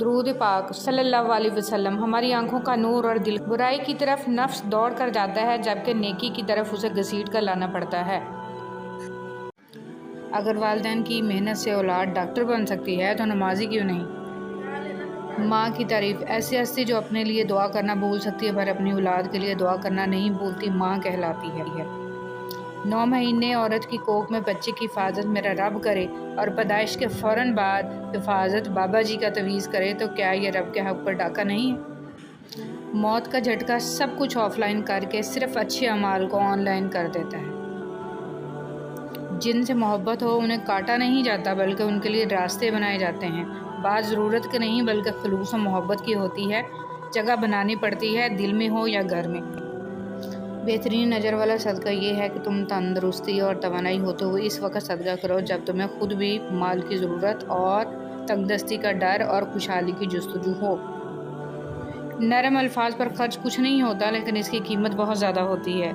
[SPEAKER 1] درود پاک صلی اللہ علیہ وسلم ہماری آنکھوں کا نور اور دل۔ برائی کی طرف نفس دوڑ کر جاتا ہے، جبکہ نیکی کی طرف اسے گھسیٹ کر لانا پڑتا ہے۔ اگر والدین کی محنت سے اولاد ڈاکٹر بن سکتی ہے تو نمازی کیوں نہیں؟ ماں کی تعریف ایسی ہستی جو اپنے لیے دعا کرنا بھول سکتی ہے پر اپنی اولاد کے لیے دعا کرنا نہیں بھولتی، ماں کہلاتی ہے۔ 9 مہینے عورت کی کوکھ میں بچے کی حفاظت میرا رب کرے اور پیدائش کے فوراً بعد حفاظت بابا جی کا تعویذ کرے تو کیا یہ رب کے حق پر ڈاکہ نہیں ہے؟ موت کا جھٹکا سب کچھ آف لائن کر کے صرف اچھے اعمال کو آن لائن کر دیتا ہے۔ جن سے محبت ہو انہیں کاٹا نہیں جاتا بلکہ ان کے لیے راستے بنائے جاتے ہیں۔ بات ضرورت کی نہیں بلکہ خلوص و محبت کی ہوتی ہے۔ جگہ بنانی پڑتی ہے، دل میں ہو یا گھر میں۔ بہترین اجر والا صدقہ یہ ہے کہ تم تندرستی اور توانائی ہوتے ہوئے اس وقت صدقہ کرو جب تمہیں خود بھی مال کی ضرورت اور تنگ دستی کا ڈر اور خوشحالی کی جستجو ہو۔ نرم الفاظ پر خرچ کچھ نہیں ہوتا، لیکن اس کی قیمت بہت زیادہ ہوتی ہے۔